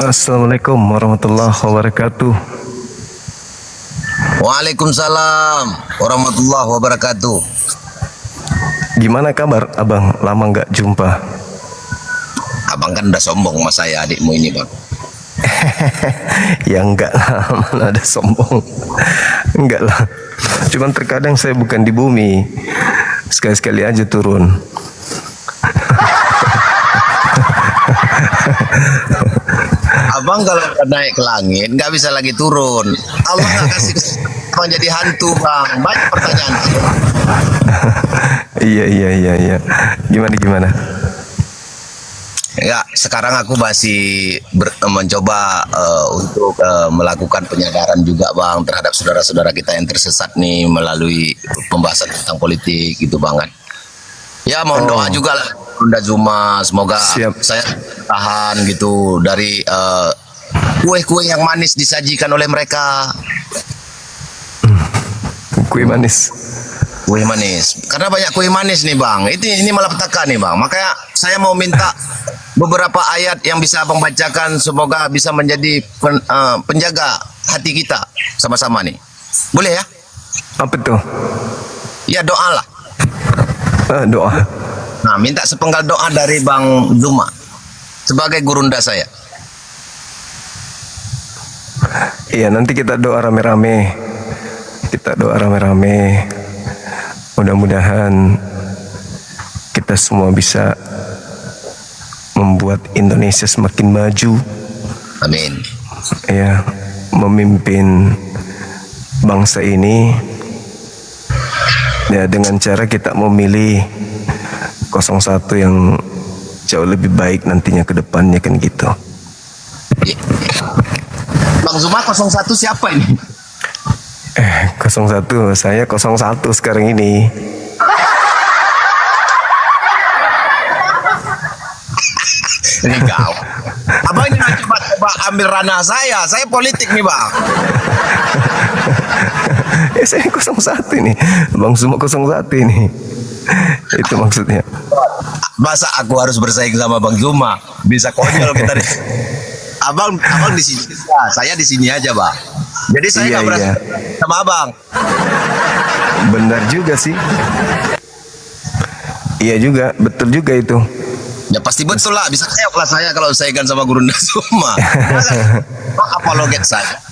Assalamualaikum warahmatullahi wabarakatuh. Waalaikumsalam warahmatullahi wabarakatuh. Gimana kabar abang? Lama nggak jumpa. Abang kan udah sombong sama saya, adikmu ini bang. Ya enggak lah, mana ada sombong. Enggak lah. Cuman terkadang saya bukan di bumi. Sekali-sekali aja turun. Abang kalau naik ke langit nggak bisa lagi turun. Allah nggak kasih abang jadi hantu bang. Banyak pertanyaan. Iya. Gimana? Ya, sekarang aku masih mencoba untuk melakukan penyadaran juga bang terhadap saudara-saudara kita yang tersesat nih melalui pembahasan tentang politik gitu bang kan. Ya mohon doa juga lah Bunda Zuma, semoga saya tahan gitu dari kue-kue yang manis disajikan oleh mereka. Kue manis. Kue manis, karena banyak kue manis nih bang. Ini malapetaka nih bang. Makanya saya mau minta beberapa ayat yang bisa abang bacakan, semoga bisa menjadi penjaga hati kita sama-sama nih. Boleh ya? Apa tuh? Ya doa lah. Doa. Nah, minta sepenggal doa dari Bang Zuma sebagai gurunda saya. Iya, nanti kita doa rame-rame. Mudah-mudahan kita semua bisa membuat Indonesia semakin maju. Amin. Ya, memimpin bangsa ini ya dengan cara kita memilih 01 yang jauh lebih baik nantinya ke depannya kan gitu. Bang Zuma 01 siapa ini? 01, saya 01 sekarang ini. Ini kau. Abang ini coba ambil ranah saya politik nih bang. Saya 01 ini, Bang Zuma 01 ini. Itu maksudnya. Masa aku harus bersaing sama Bang Zuma? Bisa konyol kita nih. Abang di sini, saya di sini aja bang. Jadi saya nggak berasa sama abang. Benar juga sih. Iya juga, betul juga itu. Ya pasti betul lah, bisa keok lah saya kalau saingan sama Gurunda Zuma. Apologet saya.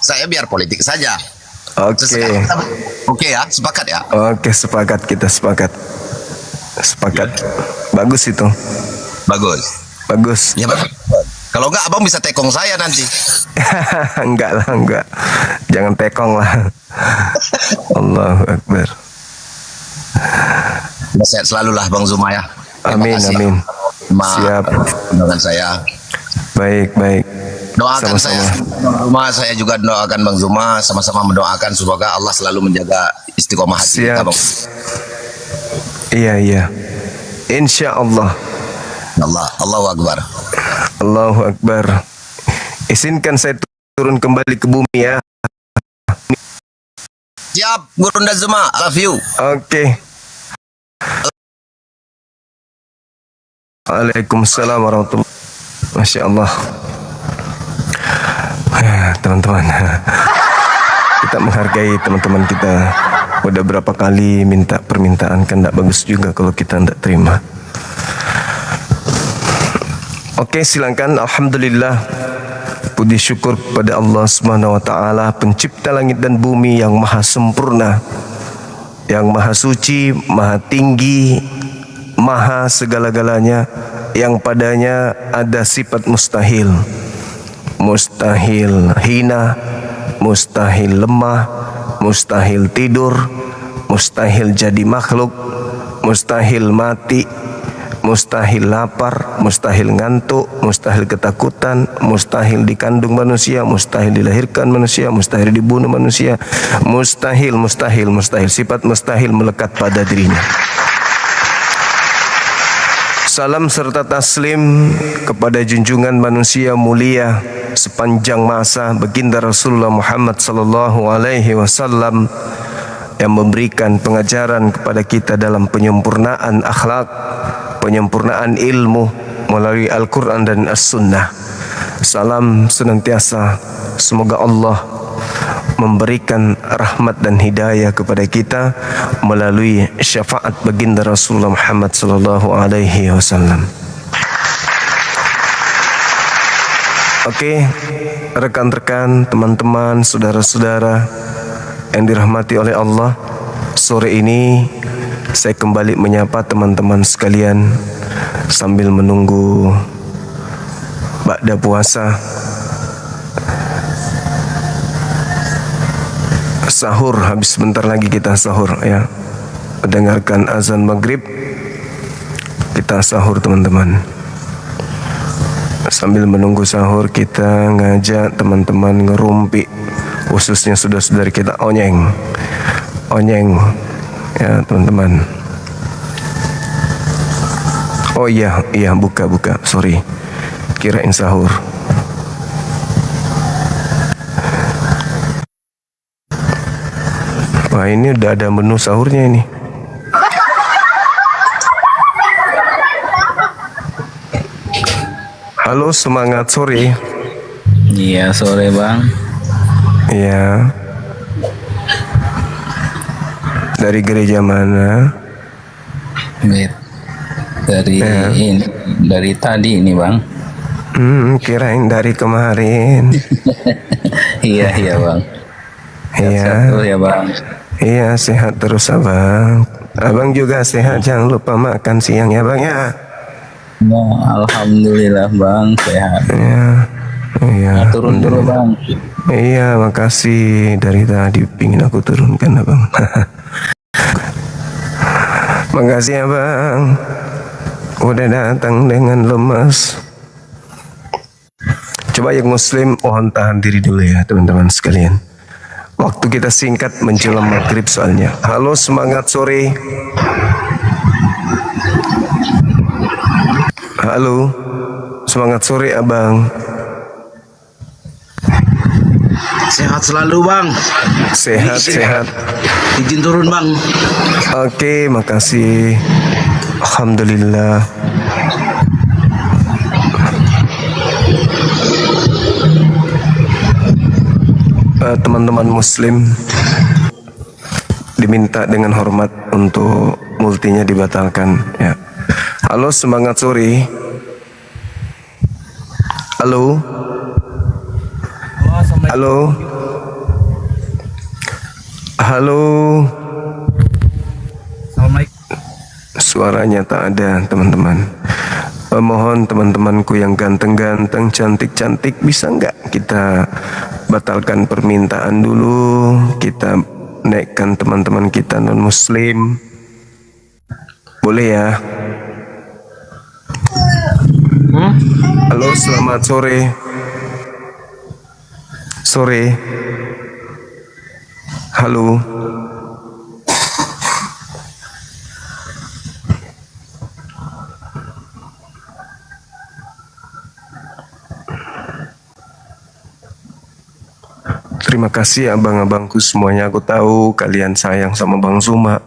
Saya biar politik saja. Oke. Oke ya, sepakat ya. Oke, sepakat, kita sepakat. Bagus itu. Bagus. Ya bagus. Kalau enggak abang bisa tekong saya nanti. Enggak. Jangan tekong lah. Allahu Akbar. Sehat selalu lah Bang Zuma ya. Amin. Siap. Dengan saya. Baik. Doakan sama-sama. saya juga doakan Bang Zuma, sama-sama mendoakan semoga Allah selalu menjaga istiqomah hati kita Bang. Iya. Insya Allah. Allahu Akbar. Allahu Akbar. Izinkan saya turun kembali ke bumi ya. Siap, Gurunda Zuma, love you. Oke. Waalaikumsalam warahmatullahi wabarakatuh. Masya Allah. Teman-teman, kita menghargai teman-teman kita. Udah berapa kali minta permintaan, kan tidak bagus juga kalau kita tidak terima. Oke, silakan. Alhamdulillah, puji syukur kepada Allah Subhanahu wa taala, pencipta langit dan bumi yang maha sempurna, yang maha suci, maha tinggi, maha segala-galanya, yang padanya ada sifat mustahil. Mustahil hina, mustahil lemah, mustahil tidur, mustahil jadi makhluk, mustahil mati, mustahil lapar, mustahil ngantuk, mustahil ketakutan, mustahil dikandung manusia, mustahil dilahirkan manusia, mustahil dibunuh manusia, mustahil, sifat mustahil melekat pada dirinya. Salam serta taslim kepada junjungan manusia mulia sepanjang masa baginda Rasulullah Muhammad sallallahu alaihi wasallam yang memberikan pengajaran kepada kita dalam penyempurnaan akhlak, penyempurnaan ilmu melalui Al-Quran dan As-Sunnah. Salam senantiasa semoga Allah memberikan rahmat dan hidayah kepada kita melalui syafaat baginda Rasulullah Muhammad sallallahu alaihi wasallam. Oke, rekan-rekan, teman-teman, saudara-saudara yang dirahmati oleh Allah, sore ini saya kembali menyapa teman-teman sekalian sambil menunggu ba'da puasa. Sahur, habis sebentar lagi kita sahur ya. Mendengarkan azan maghrib, kita sahur teman-teman. Sambil menunggu sahur kita ngajak teman-teman ngerumpi, khususnya saudara-saudari kita onyeng ya teman-teman. Oh iya buka, sorry, kirain sahur. Wah, ini udah ada menu sahurnya ini. Halo, semangat sore. Iya, sore Bang. Iya. Dari gereja mana? Dari ini, dari tadi ini Bang. Kirain dari kemarin. Iya Bang. Iya. Satu ya Bang. Iya, sehat terus abang. Abang juga sehat, jangan lupa makan siang ya bang ya. Ya, alhamdulillah Bang sehat. Iya. Turun dulu Bang. Iya, makasih, dari tadi pingin aku turunkan abang. Makasih abang, udah datang dengan lemas. Coba yang muslim mohon tahan diri dulu ya teman-teman sekalian. Waktu kita singkat menjelang maghrib soalnya. Halo, semangat sore. Halo, semangat sore abang. Sehat selalu Bang. Sehat. Izin turun Bang. Oke, makasih. Alhamdulillah. Teman-teman muslim diminta dengan hormat untuk multinya dibatalkan ya. Halo, semangat sore. Halo. Suaranya tak ada teman-teman. Mohon teman-temanku yang ganteng-ganteng, cantik-cantik, bisa nggak kita batalkan permintaan dulu, kita naikkan teman-teman kita non muslim, boleh ya? Halo, selamat sore. Halo. Terima kasih abang-abangku semuanya. Aku tahu kalian sayang sama Bang Zuma.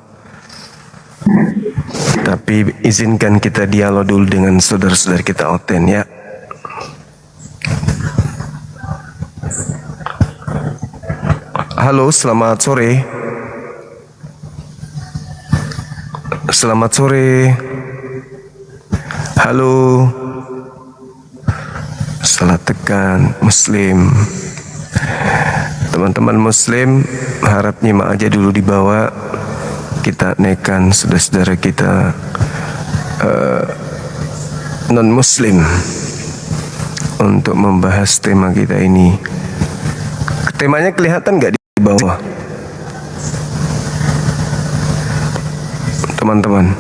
Tapi izinkan kita dialog dulu dengan saudara-saudara kita Oten ya. Halo, selamat sore. Selamat sore. Halo. Salah tekan muslim. Teman-teman muslim harap nyimak aja dulu di bawah. Kita naikkan saudara-saudara kita non muslim untuk membahas tema kita ini. Temanya kelihatan nggak di bawah teman-teman?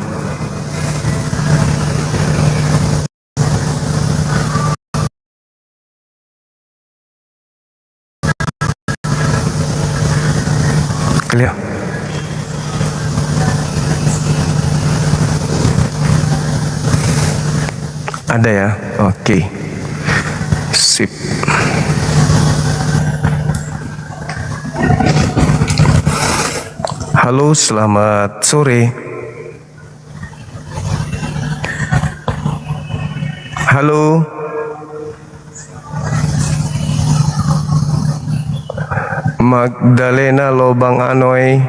Clear. Ada ya? Oke. Sip. Halo, selamat sore. Halo. Magdalena Lobang Anoy.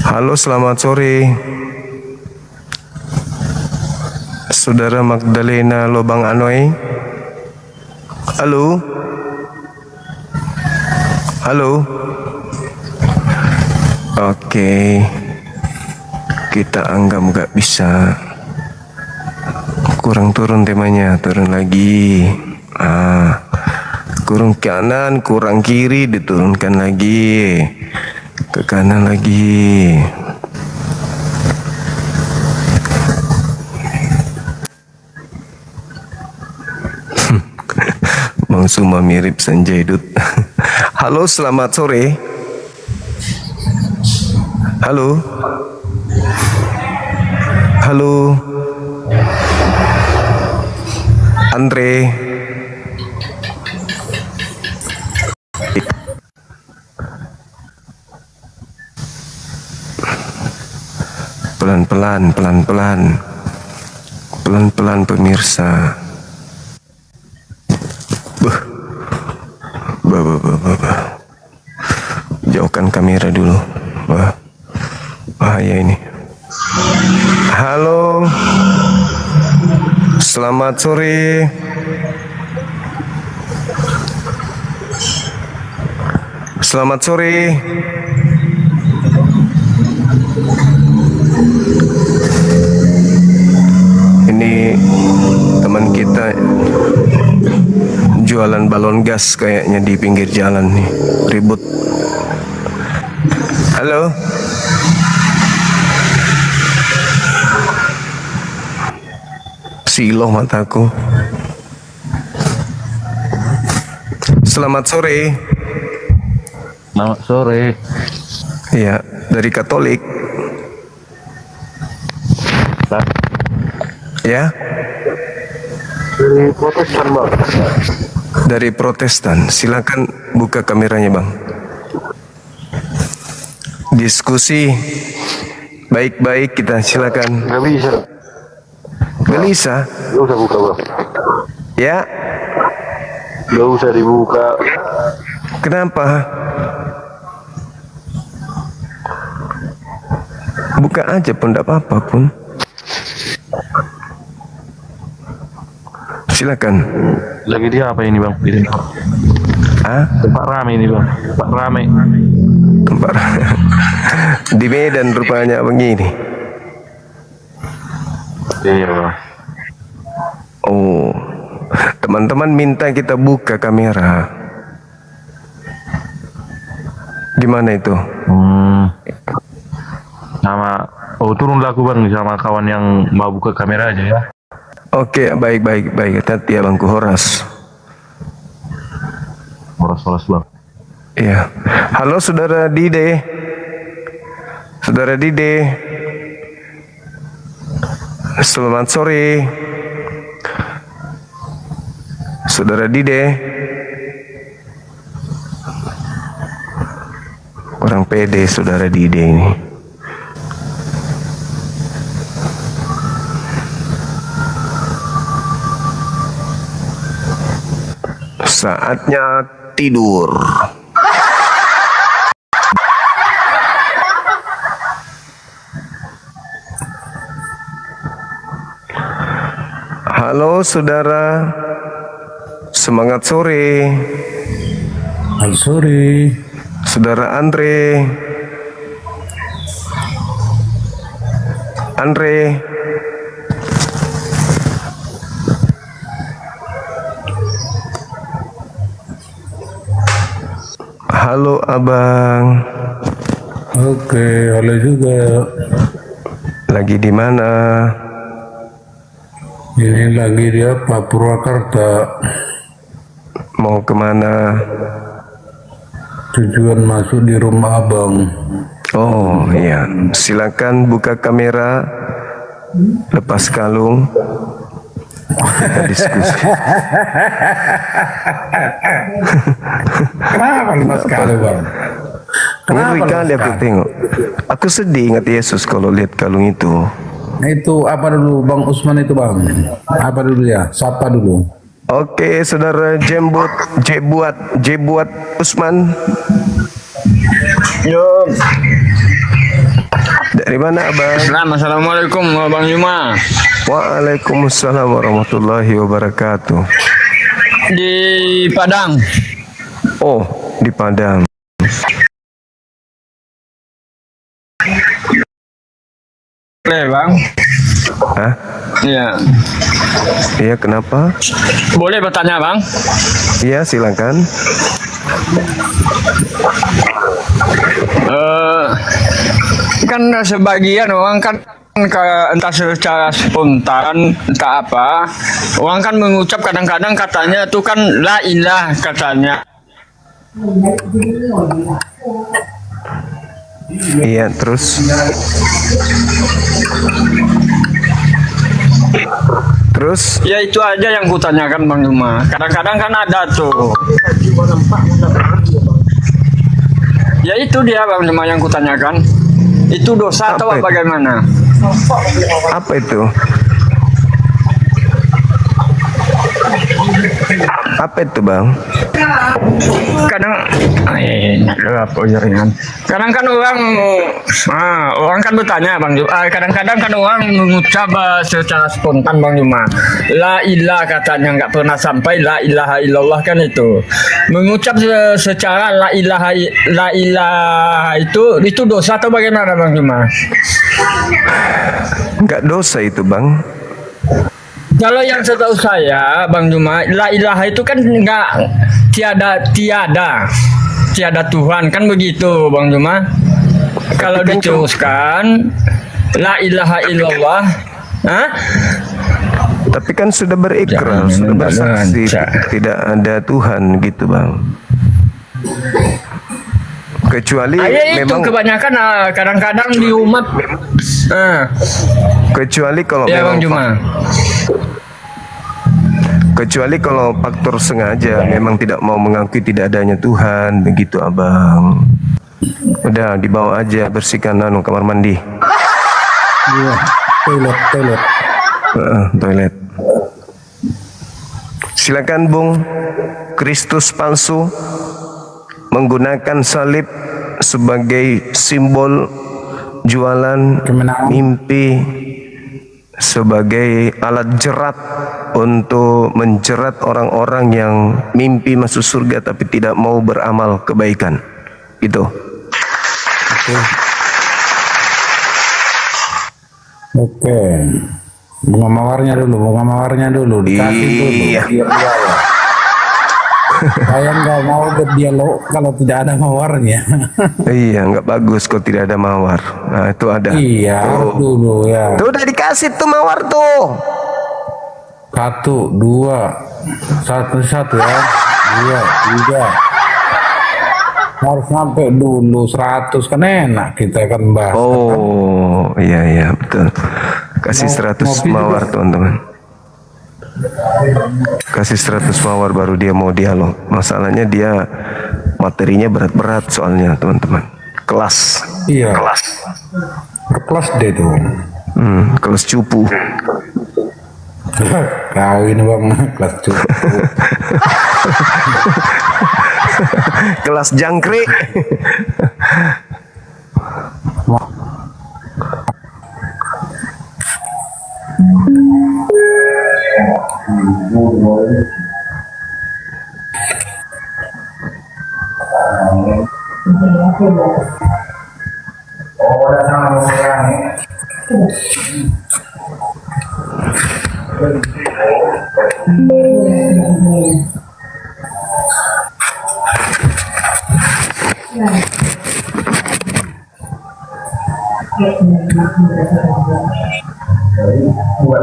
Halo, selamat sore. Saudara Magdalena Lobang Anoy. Halo. Halo. Oke. Kita anggap nggak bisa. Kurang turun temanya, turun lagi. Kurang kanan, kurang kiri, diturunkan lagi. Ke kanan lagi. Bang Suma mirip Sanjay Dut. Halo, selamat sore. Halo. Halo. Andre. Pelan-pelan, pelan-pelan. Pelan-pelan pemirsa. Jauhkan kamera dulu. Bahaya ini. Halo. Selamat sore. Selamat sore. Ini teman kita jualan balon gas kayaknya di pinggir jalan nih, ribut. Halo. Siloh mataku. Selamat sore. Selamat sore. Ya, dari Katolik. Ya. Dari Protestan, Bang. Dari Protestan. Silakan buka kameranya, Bang. Diskusi baik-baik kita, silakan. Nggak bisa. Gak bisa. Nggak usah buka, Bang. Ya. Nggak usah dibuka. Kenapa? Buka aja pun, tidak apa-apa pun. Silakan. Lagi dia apa ini, Bang? Ini. Tempat rame ini, Bang. Tempat rame. Tempat di Medan rupanya begini. Iya, Bang. Oh, teman-teman minta kita buka kamera. Gimana itu? Turunlah aku, Bang, sama kawan yang mau buka kamera aja ya. Oke, baik. Hati ya, Bangku Horas. Horas, Bang. Iya. Halo, Saudara Dide. Saudara Dide. Selamat sore. Saudara Dide. Kurang pede Saudara Dide ini. Saatnya tidur. Halo saudara, semangat sore. Selamat sore. Saudara Andre. Halo abang. Oke, halo juga. Lagi di mana? Ini lagi di apa? Purwakarta. Mau kemana? Tujuan masuk di rumah abang. Oh iya, silakan buka kamera, lepas kalung. kita diskusi. Kenapa lemas sekali bang? Ngeri lemas kali aku sekali? tengok. Aku sedih ingat Yesus kalau lihat kalung itu. Itu apa dulu Bang Usman itu bang? Apa dulu ya? Sapa dulu. Oke, saudara Jebuat Usman. Yo, Dari mana abang? Assalamualaikum Bang Yuma. Waalaikumsalam warahmatullahi wabarakatuh. Di Padang. Oh, di Padang. Boleh Bang? Hah? Iya. Iya, kenapa? Boleh bertanya Bang? Iya, silakan. Kan sebagian orang kan entah secara spontan entah apa, orang kan mengucap kadang-kadang katanya itu kan la ilah katanya. Iya, terus? Terus? Ya itu aja yang kutanyakan Bang Yuma. Kadang-kadang kan ada tuh. Ya itu dia Bang Yuma yang kutanyakan. Itu dosa atau Apa itu? bagaimana? Apa itu? Apa itu, Bang? Kadang kan orang kan bertanya Bang Yuma. Kadang-kadang kan orang mengucap secara spontan Bang Yuma. La ilah katanya nggak pernah sampai la ilaha illallah kan itu. Mengucap secara la ilaha itu dosa atau bagaimana Bang Yuma? Enggak dosa itu, Bang. Kalau yang setahu saya, Bang Juma, la ilaha itu kan nggak tiada Tuhan kan begitu, Bang Juma. Kalau diteruskan la ilaha illallah, hah? Tapi kan sudah berikrar, Jangan sudah bersaksi lancar. tidak ada Tuhan gitu, Bang. Kecuali itu memang kebanyakan kadang-kadang di umat. kecuali kalau Ya Bang memang Juma. kecuali kalau faktor sengaja memang tidak mau mengakui tidak adanya Tuhan, begitu, Abang. Udah dibawa aja, bersihkan kamar mandi. Iya. Toilet. Toilet. Silakan Bung. Kristus palsu menggunakan salib sebagai simbol jualan Kemenangan. mimpi, sebagai alat jerat untuk menjerat orang-orang yang mimpi masuk surga tapi tidak mau beramal kebaikan. Itu. Oke. Bunga mawarnya dulu, dikasih dulu. Iya. Dia. Saya nggak mau berdialog kalau tidak ada mawarnya. Iya, nggak bagus kalau tidak ada mawar. Nah, itu ada. Iya, harus dulu ya. Tuh udah dikasih tuh mawar tuh. 1, 2, 1 ya. 2, 3. Harus sampai dulu 100 kan enak kita kan bahas. Oh, iya betul. Kasih 100 ngopi mawar, teman-teman. Kasih 100 mawar baru dia mau dialog. Masalahnya dia materinya berat-berat soalnya, teman-teman. Kelas. Iya. Kelas D tuh. Kelas cupu. Kawin bang, kelas cukup. Kelas jangkrik.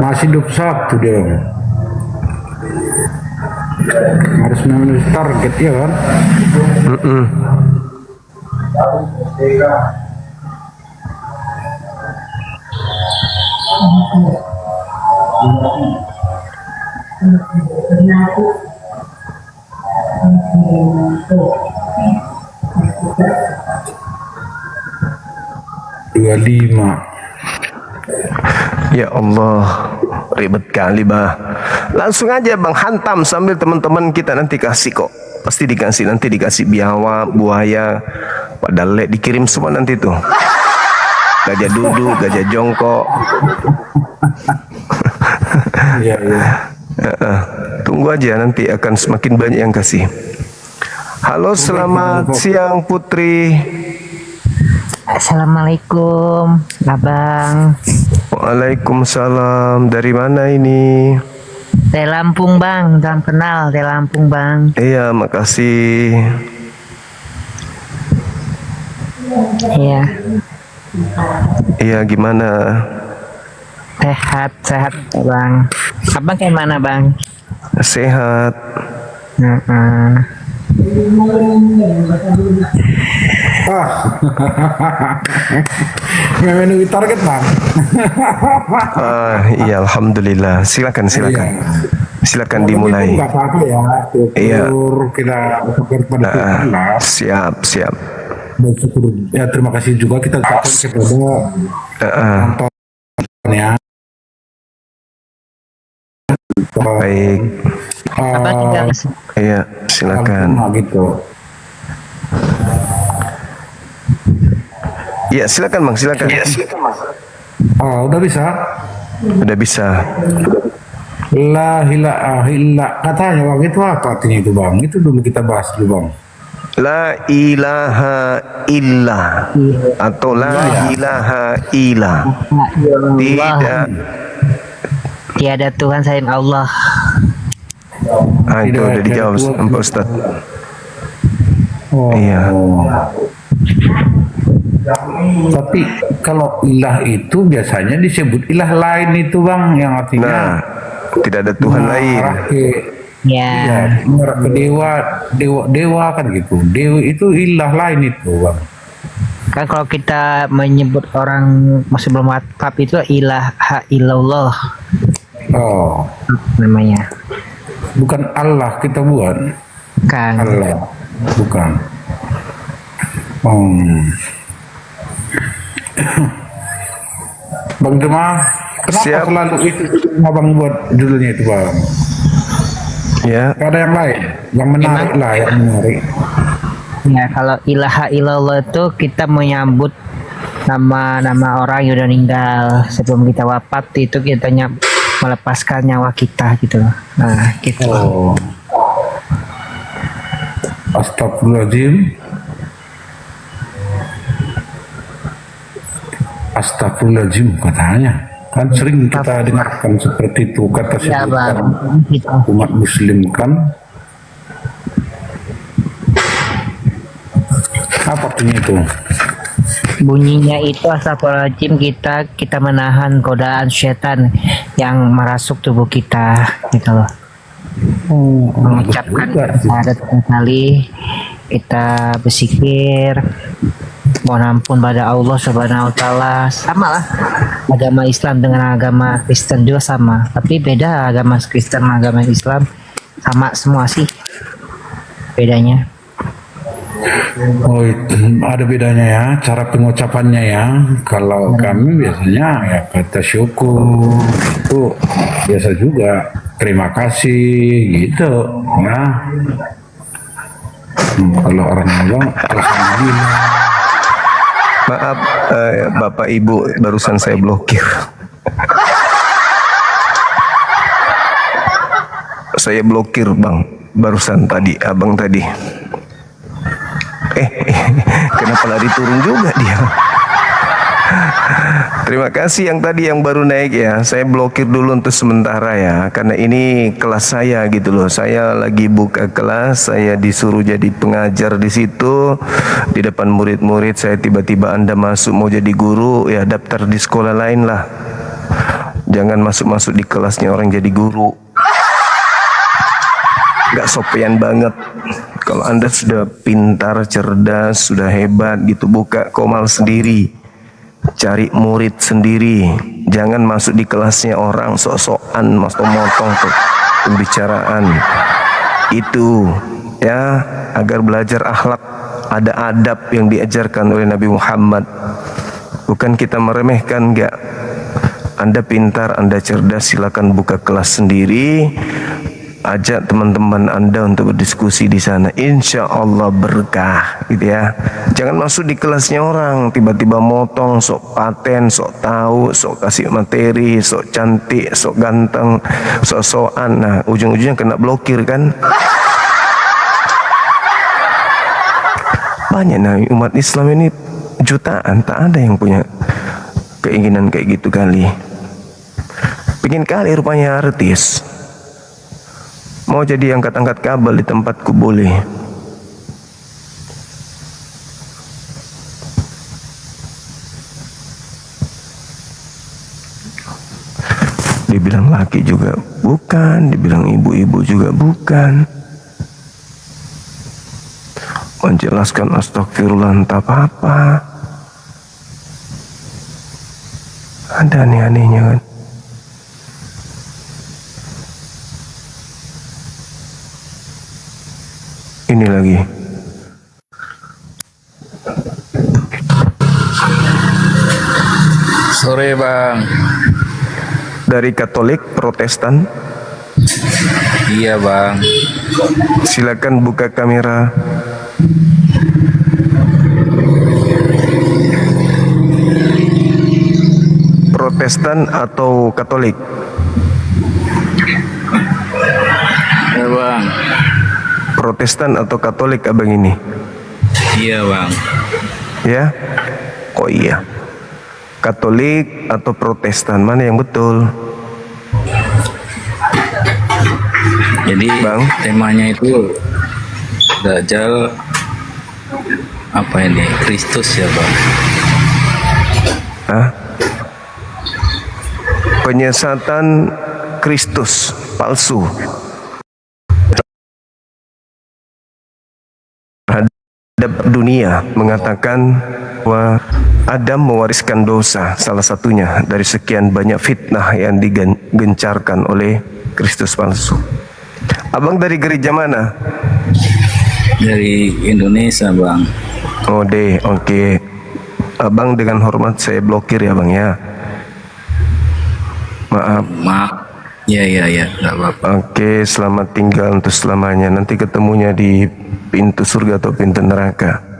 Masih 21 dia. Harus memenuhi target ya kan? Ya Allah, ribet kali bah. Langsung aja bang hantam sambil teman-teman kita nanti kasih kok. Pasti dikasih, nanti dikasih biawak, buaya, padahal dikirim semua nanti tuh. Gajah duduk, gajah jongkok. Iya, iya. Tunggu aja nanti akan semakin banyak yang kasih. Halo, selamat siang Putri. Assalamualaikum, Abang. Waalaikumsalam. Dari mana ini? Dari Lampung, Bang. Jangan kenal, dari Lampung, Bang. Iya, makasih. Iya, Iya, gimana? sehat, Bang. Abang kayak mana, Bang? Sehat. Heeh. Memenuhi target bang. Iya, alhamdulillah. Silakan. Silakan dimulai. Enggak apa-apa ya. Iya. Kita bersyukur pada Tuhan lah. Siap. Bersyukur. Ya terima kasih juga kita ucapkan kepada penonton ya. Baik. Abang tinggal Iya, silakan. Gitu. Iya, silakan bang, silakan. Udah bisa. Udah bisa. La ilaha illa, katanya bang, itu apa artinya itu bang? Itu dulu kita bahas dulu bang. La ilaha illa atau la ilaha illa. Tidak. tiada Tuhan selain Allah. Itu udah dijawab sama Ustaz. Iya. Tapi kalau ilah itu biasanya disebut ilah lain itu bang, yang artinya Nah, tidak ada Tuhan lain. mengarah ke Ya, mengarah ke dewa kan gitu. Dewi itu ilah lain itu bang. kan kalau kita menyebut orang masih belum wafat itu ilaha illallah Oh, namanya. bukan Allah kita buat. Kan. Allah, bukan. Bang Jemaah, kenapa Siap. selalu itu abang buat judulnya itu bang? Ya. Gak ada yang lain, yang menarik lah, yang menarik. Ya, kalau ilaha illallah itu kita menyambut nama-nama orang yang udah meninggal sebelum kita wafat, itu kita melepaskan nyawa kita gitu. Nah, gitu. Oh, astagfirullahaladzim. Astagfirullahaladzim katanya. Kan sering kita dengarkan seperti itu kata Ya, sebutan Bang. Gitu. umat muslim kan. Apa artinya itu? Bunyinya itu astagfirullahaladzim, kita menahan godaan setan yang merasuk tubuh kita gitu loh. Mengucapkan syahadat kali, kita bersikir, mohon ampun pada Allah Subhanahu wa taala. Sama lah, agama Islam dengan agama Kristen juga sama, tapi beda. Agama Kristen sama agama Islam sama semua sih bedanya. Oh, ada bedanya ya, cara pengucapannya ya. Kalau kami biasanya ya kata syukur, itu biasa juga terima kasih gitu. Nah, kalau orang bilang alhamdulillah. Maaf, Bapak Ibu, barusan saya blokir. Saya blokir bang, barusan tadi, abang tadi. Kenapa lari turun juga dia? Terima kasih yang tadi yang baru naik ya. Saya blokir dulu untuk sementara ya, karena ini kelas saya gitu loh. Saya lagi buka kelas, saya disuruh jadi pengajar di situ di depan murid-murid. Saya tiba-tiba Anda masuk mau jadi guru, ya daftar di sekolah lain lah. Jangan masuk-masuk di kelasnya orang jadi guru. Gak sopian banget. Kalau Anda sudah pintar, cerdas, sudah hebat gitu, buka komal sendiri, cari murid sendiri. Jangan masuk di kelasnya orang, sok-sokan, motong-motong tuh pembicaraan. Itu ya, agar belajar akhlak, ada adab yang diajarkan oleh Nabi Muhammad. Bukan kita meremehkan, enggak. Anda pintar, Anda cerdas, silakan buka kelas sendiri. Ajak teman-teman Anda untuk berdiskusi di sana. Insya Allah berkah, gitu ya. Jangan masuk di kelasnya orang, tiba-tiba motong, sok paten, sok tahu, sok kasih materi, sok cantik, sok ganteng, sok-sokan. Nah, ujung-ujungnya kena blokir kan? Banyak nah umat Islam ini jutaan, tak ada yang punya keinginan kayak gitu kali. Pengen kali rupanya artis. Mau jadi angkat-angkat kabel di tempatku boleh. Dibilang laki juga bukan, dibilang ibu-ibu juga bukan. Menjelaskan astagfirullah entah apa-apa. Ada aneh-anehnya kan. Ini lagi. Sore bang. Dari Katolik, Protestan. Iya bang. Silakan buka kamera. Protestan atau Katolik? Iya bang. Protestan atau Katolik abang ini? Iya bang. Ya? Oh iya. Katolik atau Protestan, mana yang betul? Jadi Bang? temanya itu Dajjal apa ini? Kristus ya bang. Hah? Penyesatan Kristus palsu terhadap dunia, mengatakan bahwa Adam mewariskan dosa, salah satunya dari sekian banyak fitnah yang digencarkan oleh Kristus palsu. Abang dari gereja mana? Dari Indonesia bang. Oh deh, oke. Abang dengan hormat saya blokir ya bang ya. Maaf. Maaf. Ya nggak apa-apa. Oke, selamat tinggal untuk selamanya. Nanti ketemunya di pintu surga atau pintu neraka.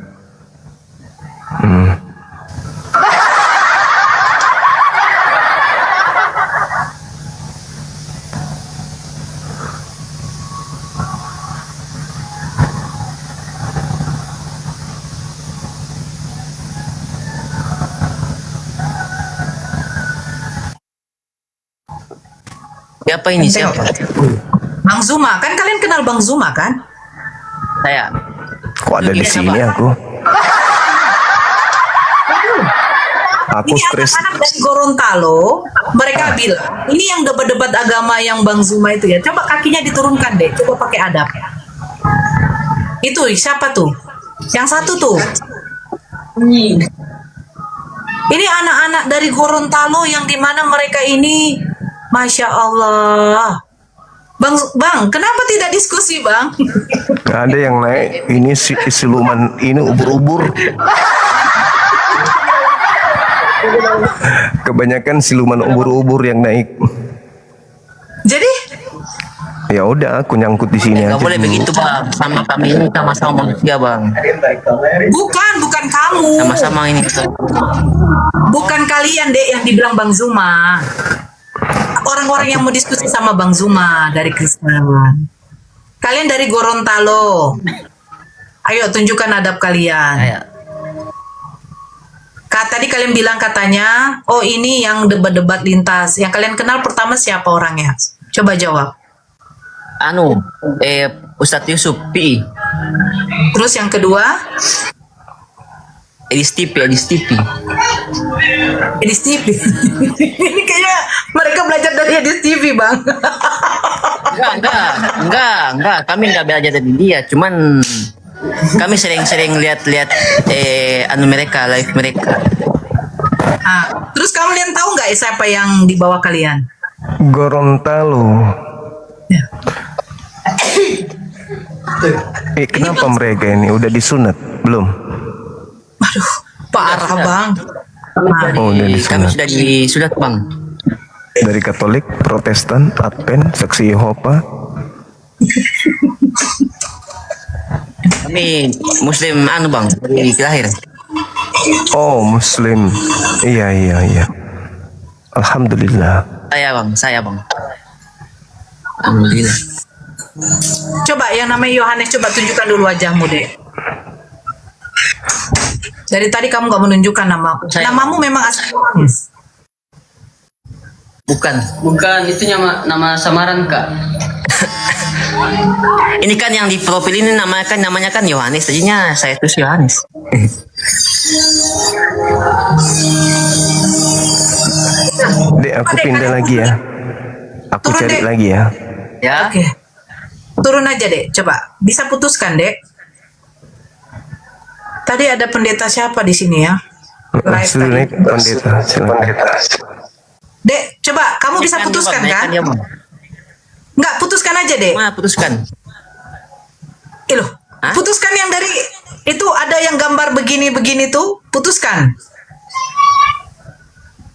Siapa ini siapa? Bang Zuma, kan kalian kenal Bang Zuma kan? Saya. Kok ada di sini aku? Aku Ini stres. anak-anak dari Gorontalo, mereka bilang, ini yang debat-debat agama yang Bang Zuma itu ya, coba kakinya diturunkan deh, coba pakai adab. Itu siapa tuh? Yang satu tuh. Ini anak-anak dari Gorontalo yang dimana mereka ini, Masya Allah. Bang, kenapa tidak diskusi bang? Ada yang naik. Ini siluman ini ubur-ubur. Kebanyakan siluman ubur-ubur yang naik. Jadi? Ya udah, aku nyangkut di sini aja. Nggak boleh dulu. begitu bang. Sama kami ini sama-sama manusia bang. Bukan kamu. Sama-sama ini. Bukan kalian deh yang dibilang Bang Zuma. Orang-orang yang mau diskusi sama Bang Zuma dari Kristen. Kalian dari Gorontalo. Ayo tunjukkan adab kalian. Saya. Tadi kalian bilang katanya, oh ini yang debat-debat lintas. Yang kalian kenal pertama siapa orangnya? Coba jawab. Ustadz Yusuf PI. Terus yang kedua? Edis TV. Edis TV. Ini kayaknya mereka belajar dari Edis TV, Bang. Enggak. Kami nggak belajar dari dia. Cuman kami sering-sering lihat-lihat mereka, live mereka. Terus kalian tahu nggak siapa yang di bawah kalian? Gorontalo. Ya. Kenapa mereka ini udah disunat? Belum? Aduh, parah bang. Oh, dari Kami sunat. sudah disunat bang. Dari Katolik, Protestan, Advent, Saksi Yehova. Kami Muslim anu bang dari lahir. Oh, Muslim. Iya, iya, iya. Alhamdulillah. Saya bang. Alhamdulillah. Coba yang namanya Yohanes, coba tunjukkan dulu wajahmu, Dek. Dari tadi kamu gak menunjukkan namamu. Namamu memang asli Yohanes. Bukan, itu nama samaran kak. Ini kan yang di profil ini namanya kan Yohanes. Tadinya saya tulis Yohanes. Dek, aku pindah lagi ya. Aku Turun, cari Dek. lagi ya. Ya. Oke. Turun aja, Dek. Coba. Bisa putuskan, Dek. Tadi ada pendeta siapa di sini ya? Live Suruh tadi. naik pendeta. Silakan. Dek, coba. Kamu bisa putuskan kan? Enggak, putuskan aja, Dek. Putuskan. Loh, putuskan yang dari itu ada yang gambar begini-begini tuh, putuskan.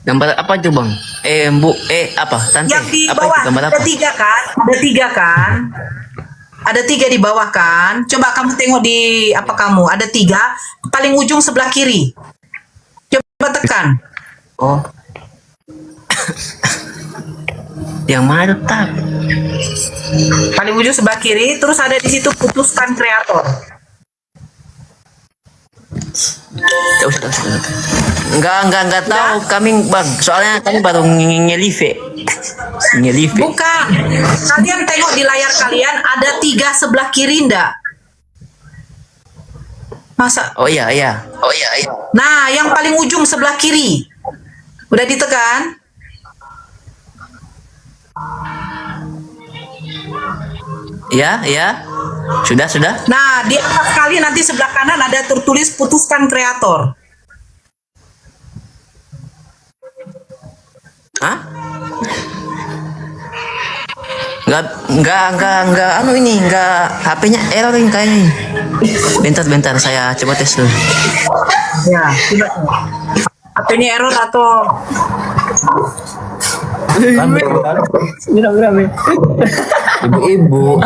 Gambar apa itu bang? Bu, apa? Tante? Yang di Apa bawah itu? Gambar ada apa? 3 kan? Ada 3 kan? Ada 3 di bawah kan? Coba kamu tengok di apa kamu? Ada 3 paling ujung sebelah kiri. Coba tekan. Oh. Yang mana tetap? Paling ujung sebelah kiri, terus ada di situ putuskan kreator. Usah. Enggak tahu kami bang. Soalnya kami baru ngelive. Bukan. Kalian tengok di layar kalian ada 3 sebelah kiri ndak? Masa? Oh iya. Nah, yang paling ujung sebelah kiri. Udah ditekan? Ya. Sudah. Nah, di atas kali nanti sebelah kanan ada tertulis putuskan kreator. Hah? Enggak anu ini, enggak HP-nya error ini kayaknya. Bentar saya coba tes dulu. Ya, coba. HP-nya error atau Ibu-ibu.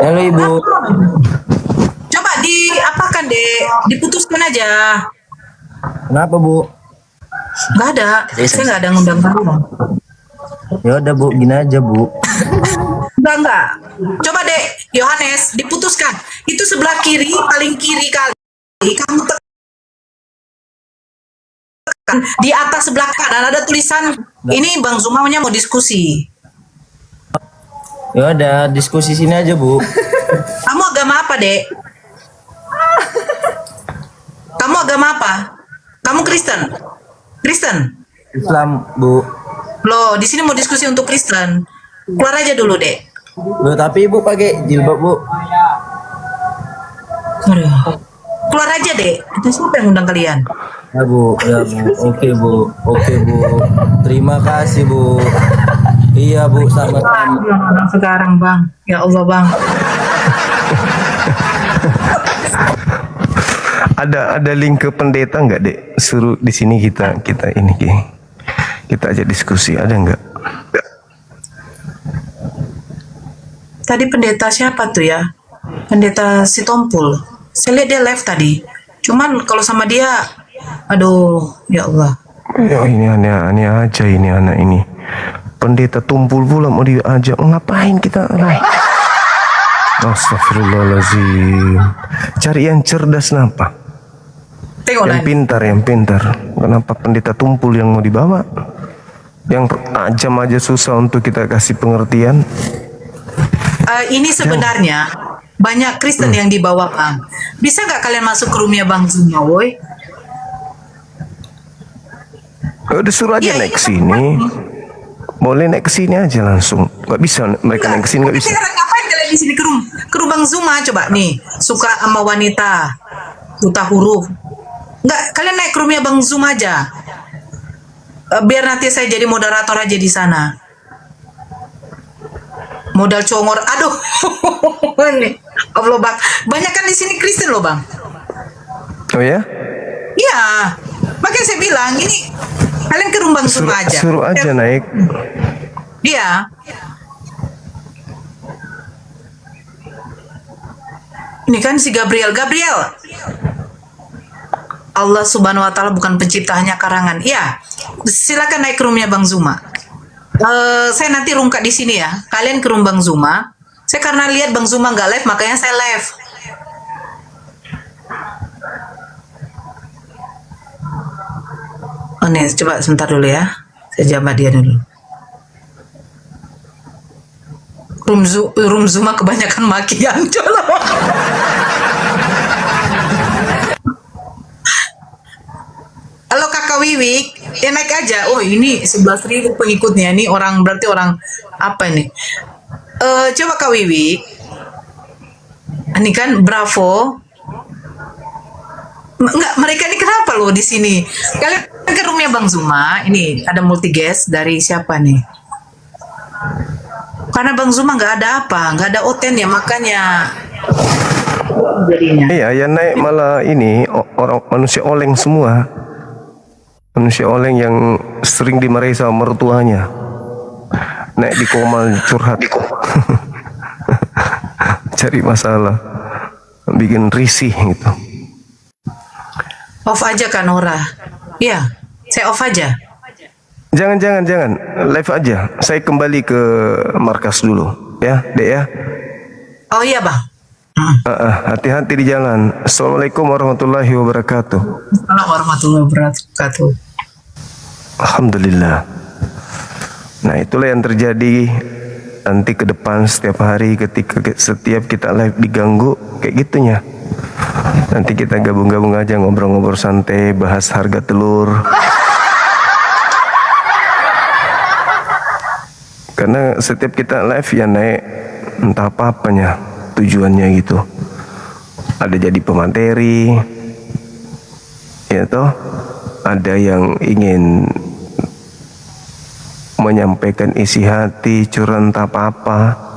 Halo ibu. coba diapakan, Dek? Diputuskan aja. Kenapa bu? Nggak ada. Saya nggak ada ngundang kamu. Ya udah bu, gini aja bu. Enggak. Coba, Dek, Yohanes, diputuskan. Itu sebelah kiri, paling kiri kali. Kamu tekan. Di atas sebelah kanan ada tulisan, ini Bang Zumanya mau diskusi. Ya udah, diskusi sini aja bu. Kamu agama apa, Dek? Kamu agama apa? Kamu Kristen? Kristen? Islam bu. Loh, di sini mau diskusi untuk Kristen. Keluar aja dulu, Dek. Loh, tapi ibu pakai jilbab bu. Aduh. Keluar aja, Dek. Itu siapa yang undang kalian? Ya bu. Oke bu. Terima kasih bu. Iya bu, sama-sama. Sekarang, Bang. Ya Allah, Bang. Ada link ke pendeta nggak, Dek? Suruh di sini kita ini Ki. Kita aja diskusi, ada nggak? Tadi pendeta siapa tuh ya? Pendeta Sitompul. Saya lihat dia live tadi. Cuman kalau sama dia, aduh, ya Allah. Ya ini aneh aja ini anak ini. Pendeta Tumpul pula mau diajak, ngapain kita? Astagfirullahaladzim. Cari yang cerdas napa? Tengok Yang pintar. Kenapa pendeta Tumpul yang mau dibawa? Yang ajam aja susah untuk kita kasih pengertian. Ini sebenarnya banyak Kristen yang dibawa, Bang. Bisa nggak kalian masuk ke roomnya Bang Zuma, woi? Udah suruh aja Iya, naik ke iya, sini. Boleh naik ke sini aja langsung. Nggak bisa mereka naik ke sini, nggak bisa. Sekarang ngapain kalian di sini ke room Bang Zuma? Coba nih, suka sama wanita, buta huruf. Nggak, kalian naik ke roomnya Bang Zuma aja. Biar nanti saya jadi moderator aja di sana. Modal congor, aduh. Nih, Allah, Bang. Banyak kan di sini Kristen loh, Bang. Oh ya? Iya. Makanya saya bilang ini kalian ke rumah Bang Zuma aja. Suruh aja naik. Iya. Ini kan si Gabriel. Allah Subhanahu wa taala bukan pencipta, hanya karangan. Iya. Silakan naik ke rumahnya Bang Zuma. Saya nanti rungkat di sini ya. Kalian ke rumah Bang Zuma. Saya karena lihat Bang Zuma nggak live, makanya saya live. Oh nih, coba sebentar dulu ya. Saya jamah dia dulu. Room Zuma kebanyakan makian. Coba. Halo Kakak Wiwik, ya naik aja. Oh ini 11.000 pengikutnya. Ini orang, berarti orang apa ini? Coba Kak Wiwik. Ini kan Bravo. Enggak, mereka ini kenapa loh di sini? Kalian ke roomnya Bang Zuma. Ini ada multi guest dari siapa nih? Karena Bang Zuma nggak ada apa, nggak ada oten ya, makanya jadinya. Iya, yang naik malah ini orang manusia oleng semua. Manusia oleng yang sering dimarahi sama mertuanya. Naik di komal curhat. Cari masalah. Bikin risih gitu. Off aja kan Nora? Iya, saya off aja. Jangan, live aja. Saya kembali ke markas dulu, ya, Dek ya. Oh iya Bang. Hati-hati di jalan. Assalamualaikum warahmatullahi wabarakatuh. Assalamualaikum warahmatullahi wabarakatuh. Alhamdulillah. Nah, itulah yang terjadi nanti ke depan setiap hari ketika setiap kita live diganggu kayak gitunya. Nanti kita gabung-gabung aja ngobrol-ngobrol santai, bahas harga telur. Karena setiap kita live ya naik entah apa-apanya tujuannya gitu. Ada jadi pemateri, ya toh. Ada yang ingin menyampaikan isi hati, curhat entah apa-apa.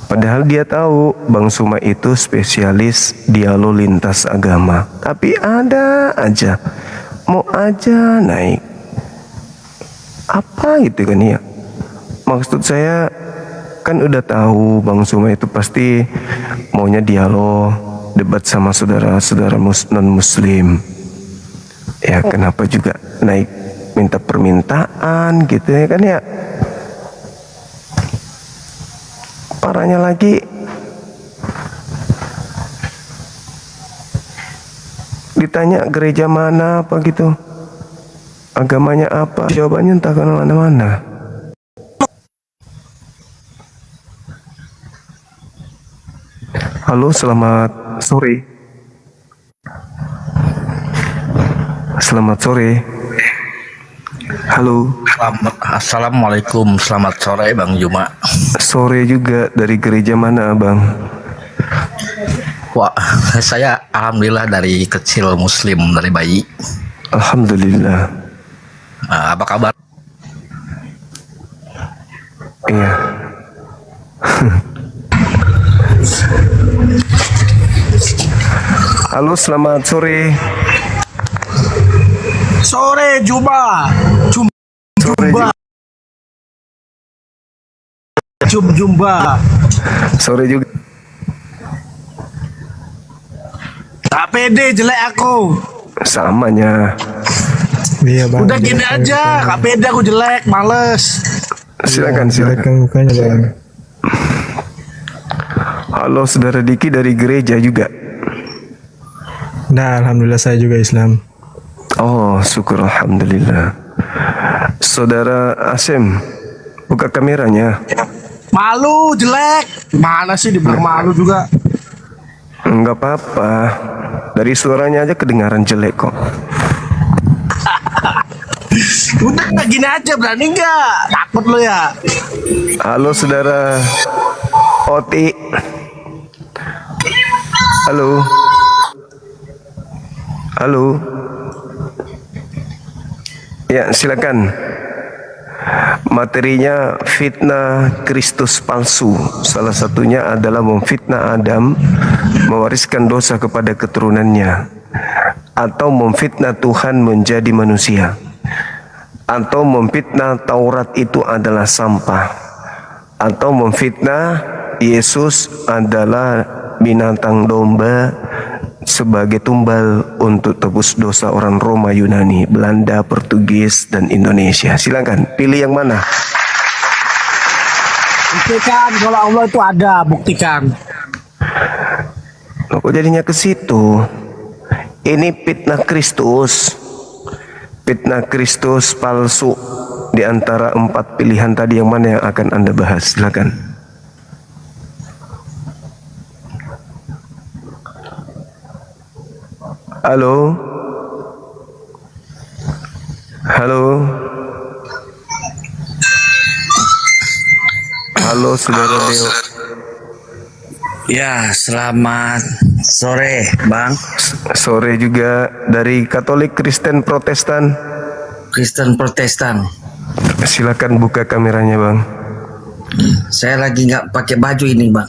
Padahal dia tahu Bang Zuma itu spesialis dialog lintas agama. Tapi ada aja, mau aja naik. Apa gitu kan ya. Maksud saya kan udah tahu Bang Zuma itu pasti maunya dialog, debat sama saudara-saudara non-muslim. Ya kenapa juga naik minta permintaan gitu ya kan ya. Parahnya lagi ditanya gereja mana apa gitu, agamanya apa, jawabannya entah ke mana-mana. Halo, selamat sore. Selamat sore. Halo. Assalamualaikum, selamat sore Bang Zuma. Sore juga, dari gereja mana Bang? Wah, saya alhamdulillah dari kecil muslim dari bayi. Alhamdulillah. Apa kabar? Iya. Halo, selamat sore. Sore Jumba. Jumba. Sore juga. Tak pede jelek aku. Samanya. Iya bang. Udah gini aja, gak pede aku jelek, males. Silakan. Mukanya bang. Halo, saudara Diki dari gereja juga. Nah, alhamdulillah saya juga Islam. Oh, syukur alhamdulillah. Saudara Asem, buka kameranya. Malu jelek. Mana sih dibilang malu juga. Enggak apa-apa. Dari suaranya aja kedengaran jelek kok. Udah gini aja, berani nggak? Takut lo ya. Halo saudara Oti. Halo. Ya, silakan. Materinya fitnah Kristus palsu. Salah satunya adalah memfitnah Adam, mewariskan dosa kepada keturunannya. atau memfitnah Tuhan menjadi manusia, atau memfitnah Taurat itu adalah sampah, atau memfitnah Yesus adalah binatang domba sebagai tumbal untuk tebus dosa orang Roma, Yunani, Belanda, Portugis, dan Indonesia. Silakan pilih yang mana. Buktikan kalau Allah itu ada, buktikan. Loh, kok jadinya ke situ? Ini fitnah Kristus. Fitnah Kristus palsu. Di antara 4 pilihan tadi yang mana yang akan Anda bahas? Silakan. Halo. Halo. Halo saudara Deo. Ya, selamat sore, Bang. Sore juga. Dari Katolik, Kristen, Protestan. Kristen Protestan. Silakan buka kameranya, Bang. Saya lagi nggak pakai baju ini, Bang.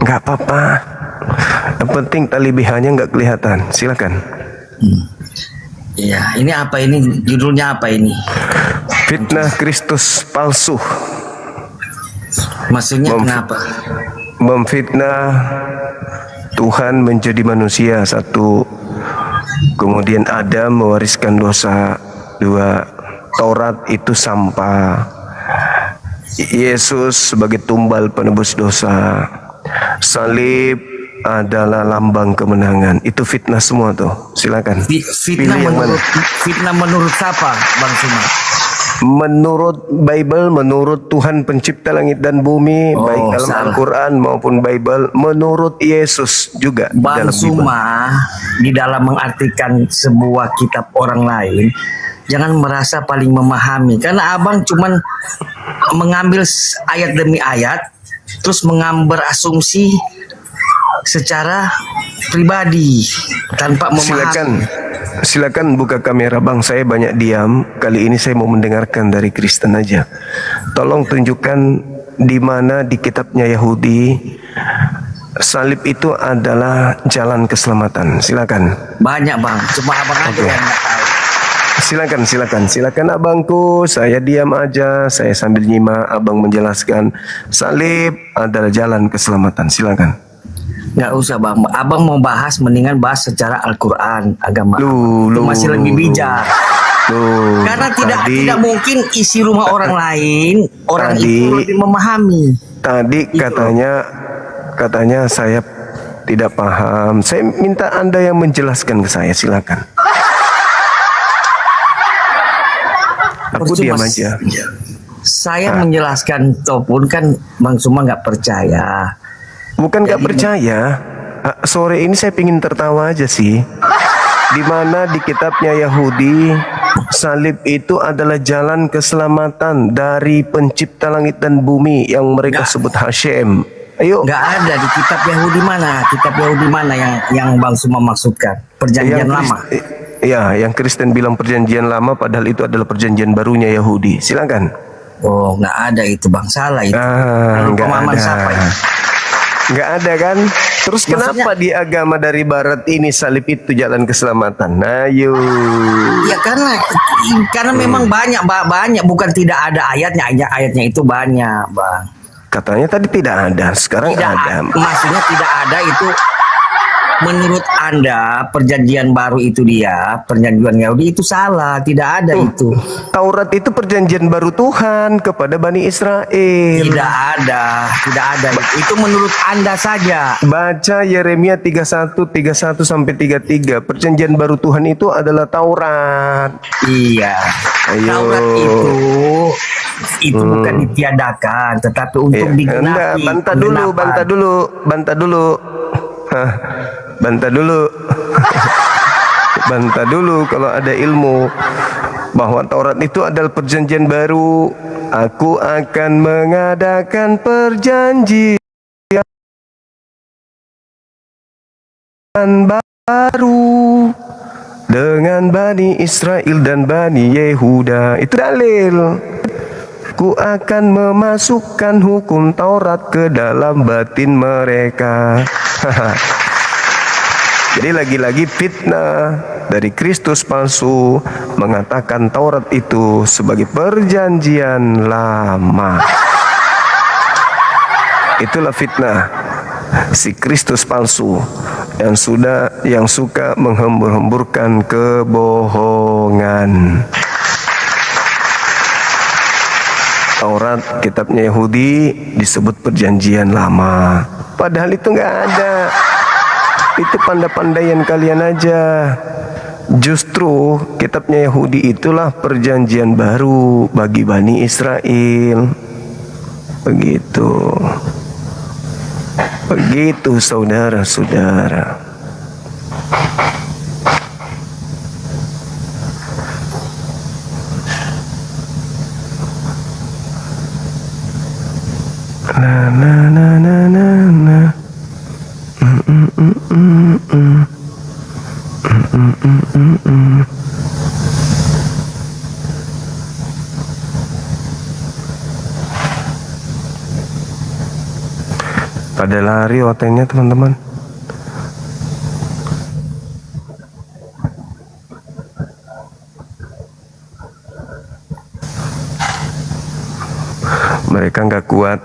Nggak apa-apa. Yang penting tali BH-nya nggak kelihatan. Silakan. Iya, ini apa ini? Judulnya apa ini? Fitnah Kristus palsu. Maksudnya kenapa? Memfitnah Tuhan menjadi manusia, 1. Kemudian Adam mewariskan dosa, 2. Taurat itu sampah, Yesus sebagai tumbal penebus dosa, salib adalah lambang kemenangan. Itu fitnah semua tuh. Silakan. Fitnah Pilih yang mana? Fitnah menurut siapa, Bang Suma? Menurut Bible, menurut Tuhan pencipta langit dan bumi, baik dalam salah. Al-Quran maupun Bible, menurut Yesus juga Bang dalam Bible. Suma di dalam mengartikan sebuah kitab orang lain, jangan merasa paling memahami, karena abang cuman mengambil ayat demi ayat terus mengambil asumsi secara pribadi tanpa memahami. Silakan buka kamera, Bang. Saya banyak diam. Kali ini saya mau mendengarkan dari Kristen aja. Tolong tunjukkan di mana di kitabnya Yahudi salib itu adalah jalan keselamatan. Silakan. Banyak, Bang. Cuma abang aja yang nggak tahu. Silakan abangku. Saya diam aja. Saya sambil nyimak abang menjelaskan salib adalah jalan keselamatan. Silakan. Nggak usah, Bang. Abang mau bahas, mendingan bahas secara Al-Quran, agama. Itu masih lebih bijak. Karena tidak mungkin isi rumah orang lain, orang itu lebih memahami. Tadi katanya saya tidak paham. Saya minta Anda yang menjelaskan ke saya. Silakan. Aku diam aja. Saya menjelaskan ataupun kan Bang Suma nggak percaya. Bukan nggak percaya. Sore ini saya pingin tertawa aja sih. Di mana di kitabnya Yahudi salib itu adalah jalan keselamatan dari pencipta langit dan bumi yang mereka sebut Hashem. Ayo. Nggak ada di kitab Yahudi mana? Kitab Yahudi mana yang Bang Suma maksudkan? Perjanjian lama. Ya, yang Kristen bilang perjanjian lama, padahal itu adalah perjanjian barunya Yahudi. Silakan. Oh, nggak ada itu, Bang. Salah itu. Nggak Pemahaman ada. siapa ini? Nggak ada kan? Terus kenapa di agama dari Barat ini salib itu jalan keselamatan? Ayo. Ya karena memang banyak, bukan tidak ada ayatnya itu banyak, Bang. Katanya tadi tidak ada, sekarang ada. Maksudnya tidak ada itu. Menurut Anda perjanjian baru itu perjanjian Yahudi itu salah, tidak ada itu. Taurat itu perjanjian baru Tuhan kepada Bani Israel. Tidak ada. Itu menurut Anda saja. Baca Yeremia 31 sampai 33. Perjanjian baru Tuhan itu adalah Taurat. Iya. Ayo. Taurat itu bukan ditiadakan, tetapi untuk digenapi. Bantah dulu. Bantah dulu kalau ada ilmu bahwa Taurat itu adalah perjanjian baru. Aku akan mengadakan perjanjian baru dengan Bani Israel dan Bani Yehuda. Itu dalil. Ku akan memasukkan hukum Taurat ke dalam batin mereka. Jadi lagi-lagi fitnah dari Kristus palsu mengatakan Taurat itu sebagai perjanjian lama. Itulah fitnah si Kristus palsu yang suka menghembur-hemburkan kebohongan. Taurat, kitabnya Yahudi, disebut perjanjian lama. Padahal itu nggak ada. Itu pandai-pandaian kalian aja. Justru kitabnya Yahudi itulah perjanjian baru bagi Bani Israel. Begitu. Begitu saudara-saudara. Na na na na na na. Pada lari otengnya teman-teman. Mereka nggak kuat.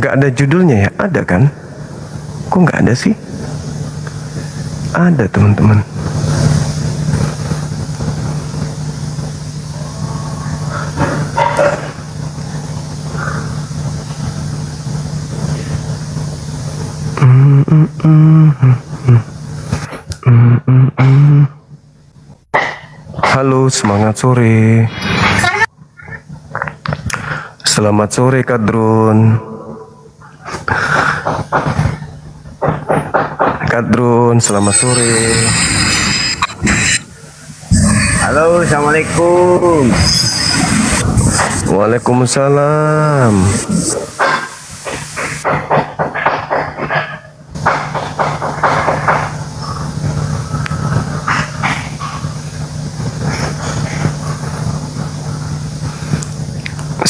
Nggak ada judulnya ya? Ada kan? Kok nggak ada sih? Ada teman-teman. Halo, semangat sore. Selamat sore Kadrun. Kadrun, selamat sore. Halo, assalamualaikum. Waalaikumsalam.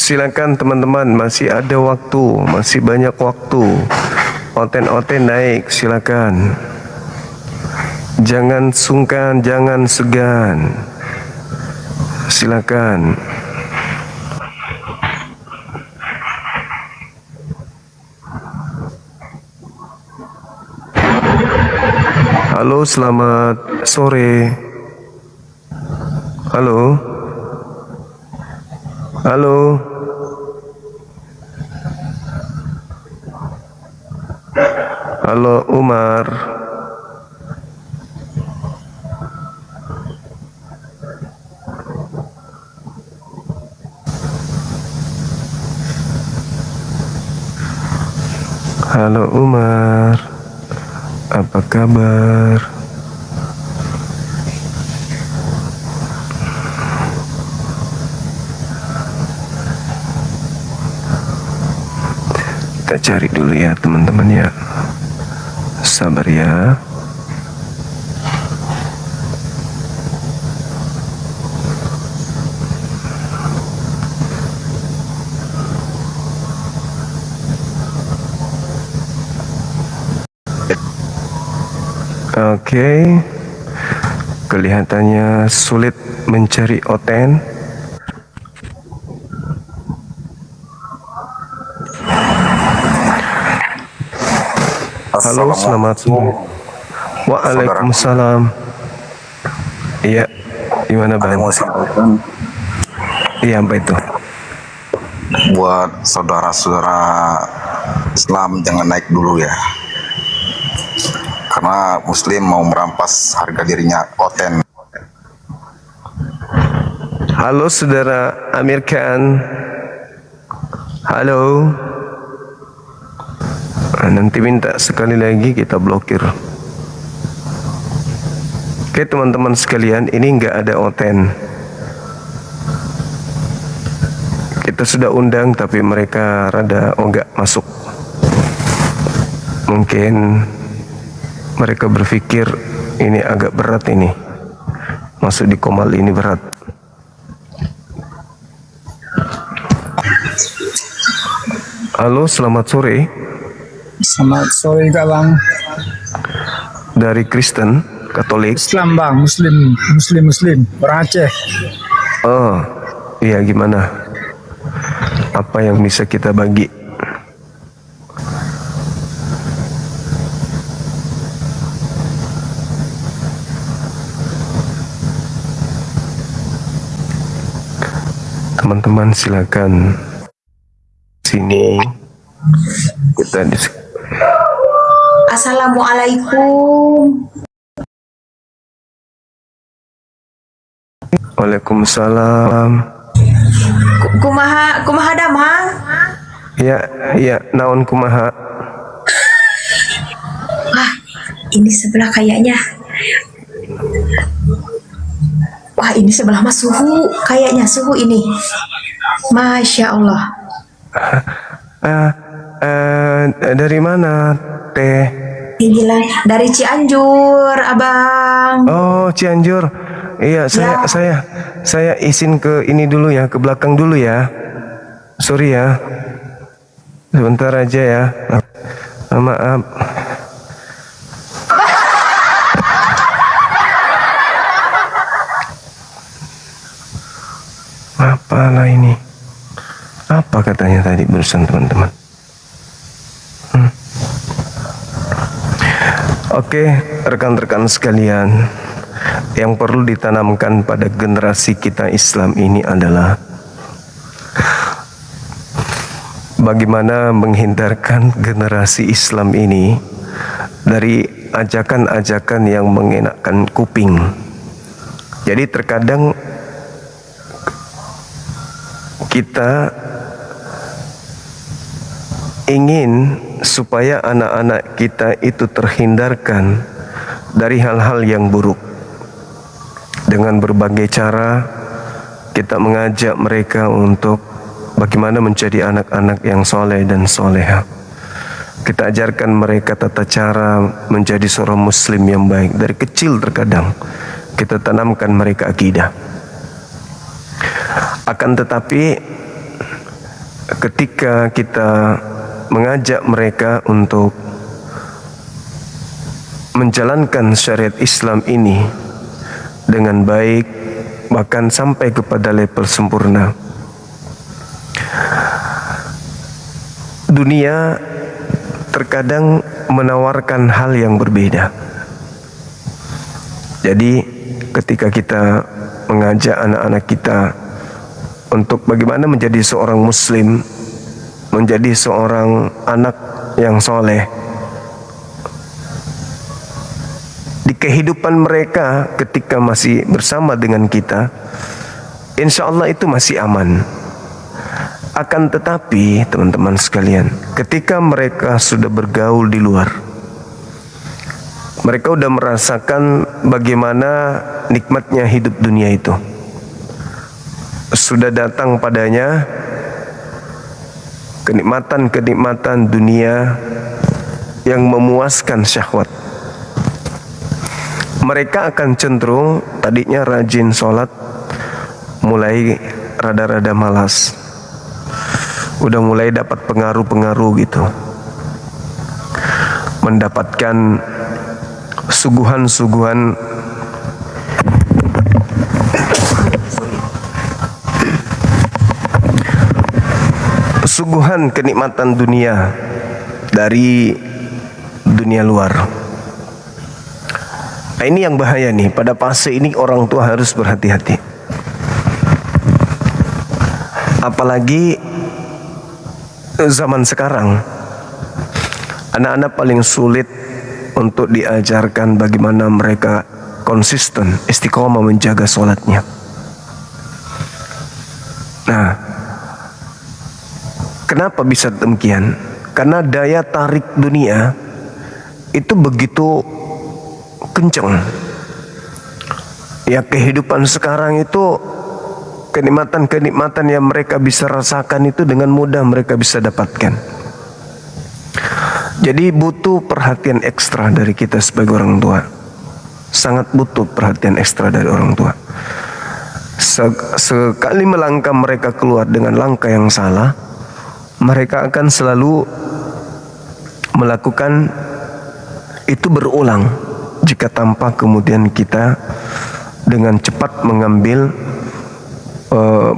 Silakan teman-teman, masih ada waktu, masih banyak waktu. Oten-oten naik, silakan. Jangan sungkan, jangan segan. Silakan. Halo, selamat sore. Halo. Halo. Halo Umar. Halo Umar. Apa kabar? Kita cari dulu ya teman-teman ya. Sabar ya. Oke. Kelihatannya sulit mencari oten. Halo, selamat sore. Waalaikumsalam. Iya, gimana Bang? Iya, apa itu? Buat saudara-saudara Islam jangan naik dulu ya. Karena Muslim mau merampas harga dirinya oten. Halo saudara Amir Khan. Halo. Nanti minta sekali lagi kita blokir. Oke teman-teman sekalian, ini nggak ada oten. Kita sudah undang tapi mereka rada nggak masuk. Mungkin mereka berpikir ini agak berat ini. Masuk di Komal ini berat. Halo, selamat sore. Selamat sore Kak Bang. Dari Kristen, Katolik. Islam bang, Muslim, orang Aceh. Oh, iya gimana? Apa yang bisa kita bagi? Teman-teman silakan sini kita Assalamualaikum. Waalaikumsalam. Kumaha damang? Ya, naon kumaha? Wah, ini sebelah kayaknya. Wah, ini sebelah mah suhu, kayaknya suhu ini. Masya Allah. Dari mana teh? Bilang dari Cianjur, abang. Oh, Cianjur. Iya, saya izin ke ini dulu ya, ke belakang dulu ya. Sorry ya. Sebentar aja ya. Maaf. Apalah ini? Apa katanya tadi barusan teman-teman? Oke, rekan-rekan sekalian, yang perlu ditanamkan pada generasi kita Islam ini adalah bagaimana menghindarkan generasi Islam ini dari ajakan-ajakan yang mengenakkan kuping. Jadi terkadang kita ingin supaya anak-anak kita itu terhindarkan dari hal-hal yang buruk. Dengan berbagai cara kita mengajak mereka untuk bagaimana menjadi anak-anak yang soleh dan soleha. Kita ajarkan mereka tata cara menjadi seorang muslim yang baik. Dari kecil terkadang kita tanamkan mereka akidah. Akan tetapi ketika kita mengajak mereka untuk menjalankan syariat Islam ini dengan baik, bahkan sampai kepada level sempurna, dunia terkadang menawarkan hal yang berbeda. Jadi ketika kita mengajak anak-anak kita untuk bagaimana menjadi seorang muslim, menjadi seorang anak yang soleh, di kehidupan mereka ketika masih bersama dengan kita, insya Allah itu masih aman. Akan tetapi teman-teman sekalian, ketika mereka sudah bergaul di luar, mereka sudah merasakan bagaimana nikmatnya hidup dunia itu. Sudah datang padanya kenikmatan-kenikmatan dunia yang memuaskan syahwat. Mereka akan cenderung tadinya rajin sholat, mulai rada-rada malas. Udah mulai dapat pengaruh-pengaruh gitu. Mendapatkan suguhan-suguhan kenikmatan dunia dari dunia luar. Nah, ini yang bahaya nih. Pada fase ini orang tua harus berhati-hati. Apalagi zaman sekarang, anak-anak paling sulit untuk diajarkan bagaimana mereka konsisten, istiqomah menjaga sholatnya. Nah, kenapa bisa demikian? Karena daya tarik dunia itu begitu kencang. Ya, kehidupan sekarang itu kenikmatan-kenikmatan yang mereka bisa rasakan itu dengan mudah mereka bisa dapatkan. Jadi butuh perhatian ekstra dari kita sebagai orang tua. Sangat butuh perhatian ekstra dari orang tua. Sekali melangkah mereka keluar dengan langkah yang salah, mereka akan selalu melakukan itu berulang. jika tanpa kemudian kita dengan cepat mengambil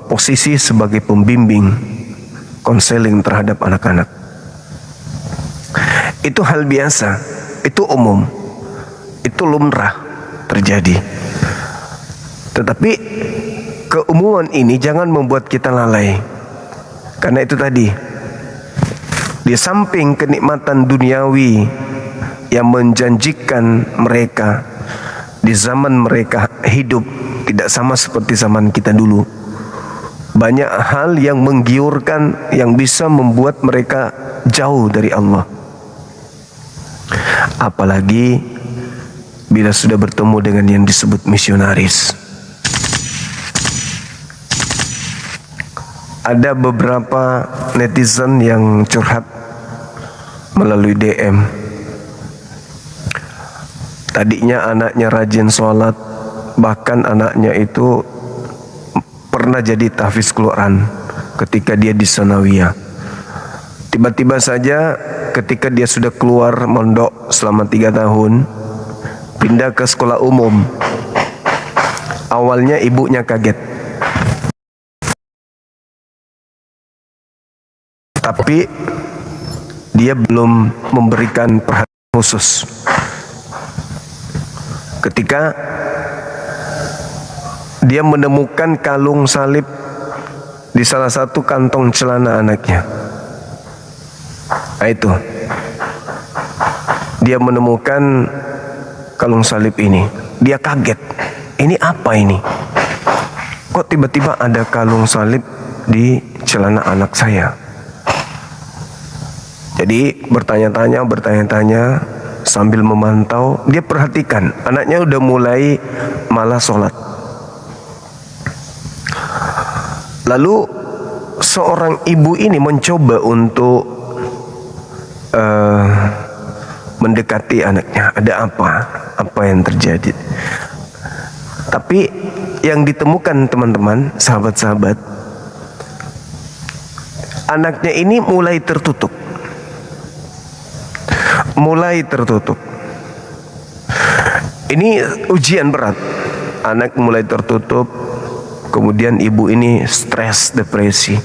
posisi sebagai pembimbing, konseling terhadap anak-anak. Itu hal biasa, itu umum, itu lumrah terjadi. Tetapi keumuman ini jangan membuat kita lalai. Karena itu tadi, di samping kenikmatan duniawi yang menjanjikan mereka di zaman mereka hidup tidak sama seperti zaman kita dulu, banyak hal yang menggiurkan yang bisa membuat mereka jauh dari Allah. Apalagi bila sudah bertemu dengan yang disebut misionaris. Ada beberapa netizen yang curhat melalui DM. Tadinya anaknya rajin sholat, bahkan anaknya itu pernah jadi tahfiz Quran ketika dia di sanawiyah. Tiba-tiba saja ketika dia sudah keluar mondok selama 3 tahun, pindah ke sekolah umum. Awalnya ibunya kaget, tapi dia belum memberikan perhatian khusus. Ketika dia menemukan kalung salib di salah satu kantong celana anaknya, nah itu dia menemukan kalung salib ini. Dia kaget, ini apa ini? Kok tiba-tiba ada kalung salib di celana anak saya? Jadi bertanya-tanya sambil memantau, dia perhatikan anaknya udah mulai malas sholat. Lalu seorang ibu ini mencoba untuk mendekati anaknya. Ada apa? Apa yang terjadi? Tapi yang ditemukan teman-teman, sahabat-sahabat, anaknya ini mulai tertutup. Ini ujian berat. Anak mulai tertutup, kemudian ibu ini stres, depresi.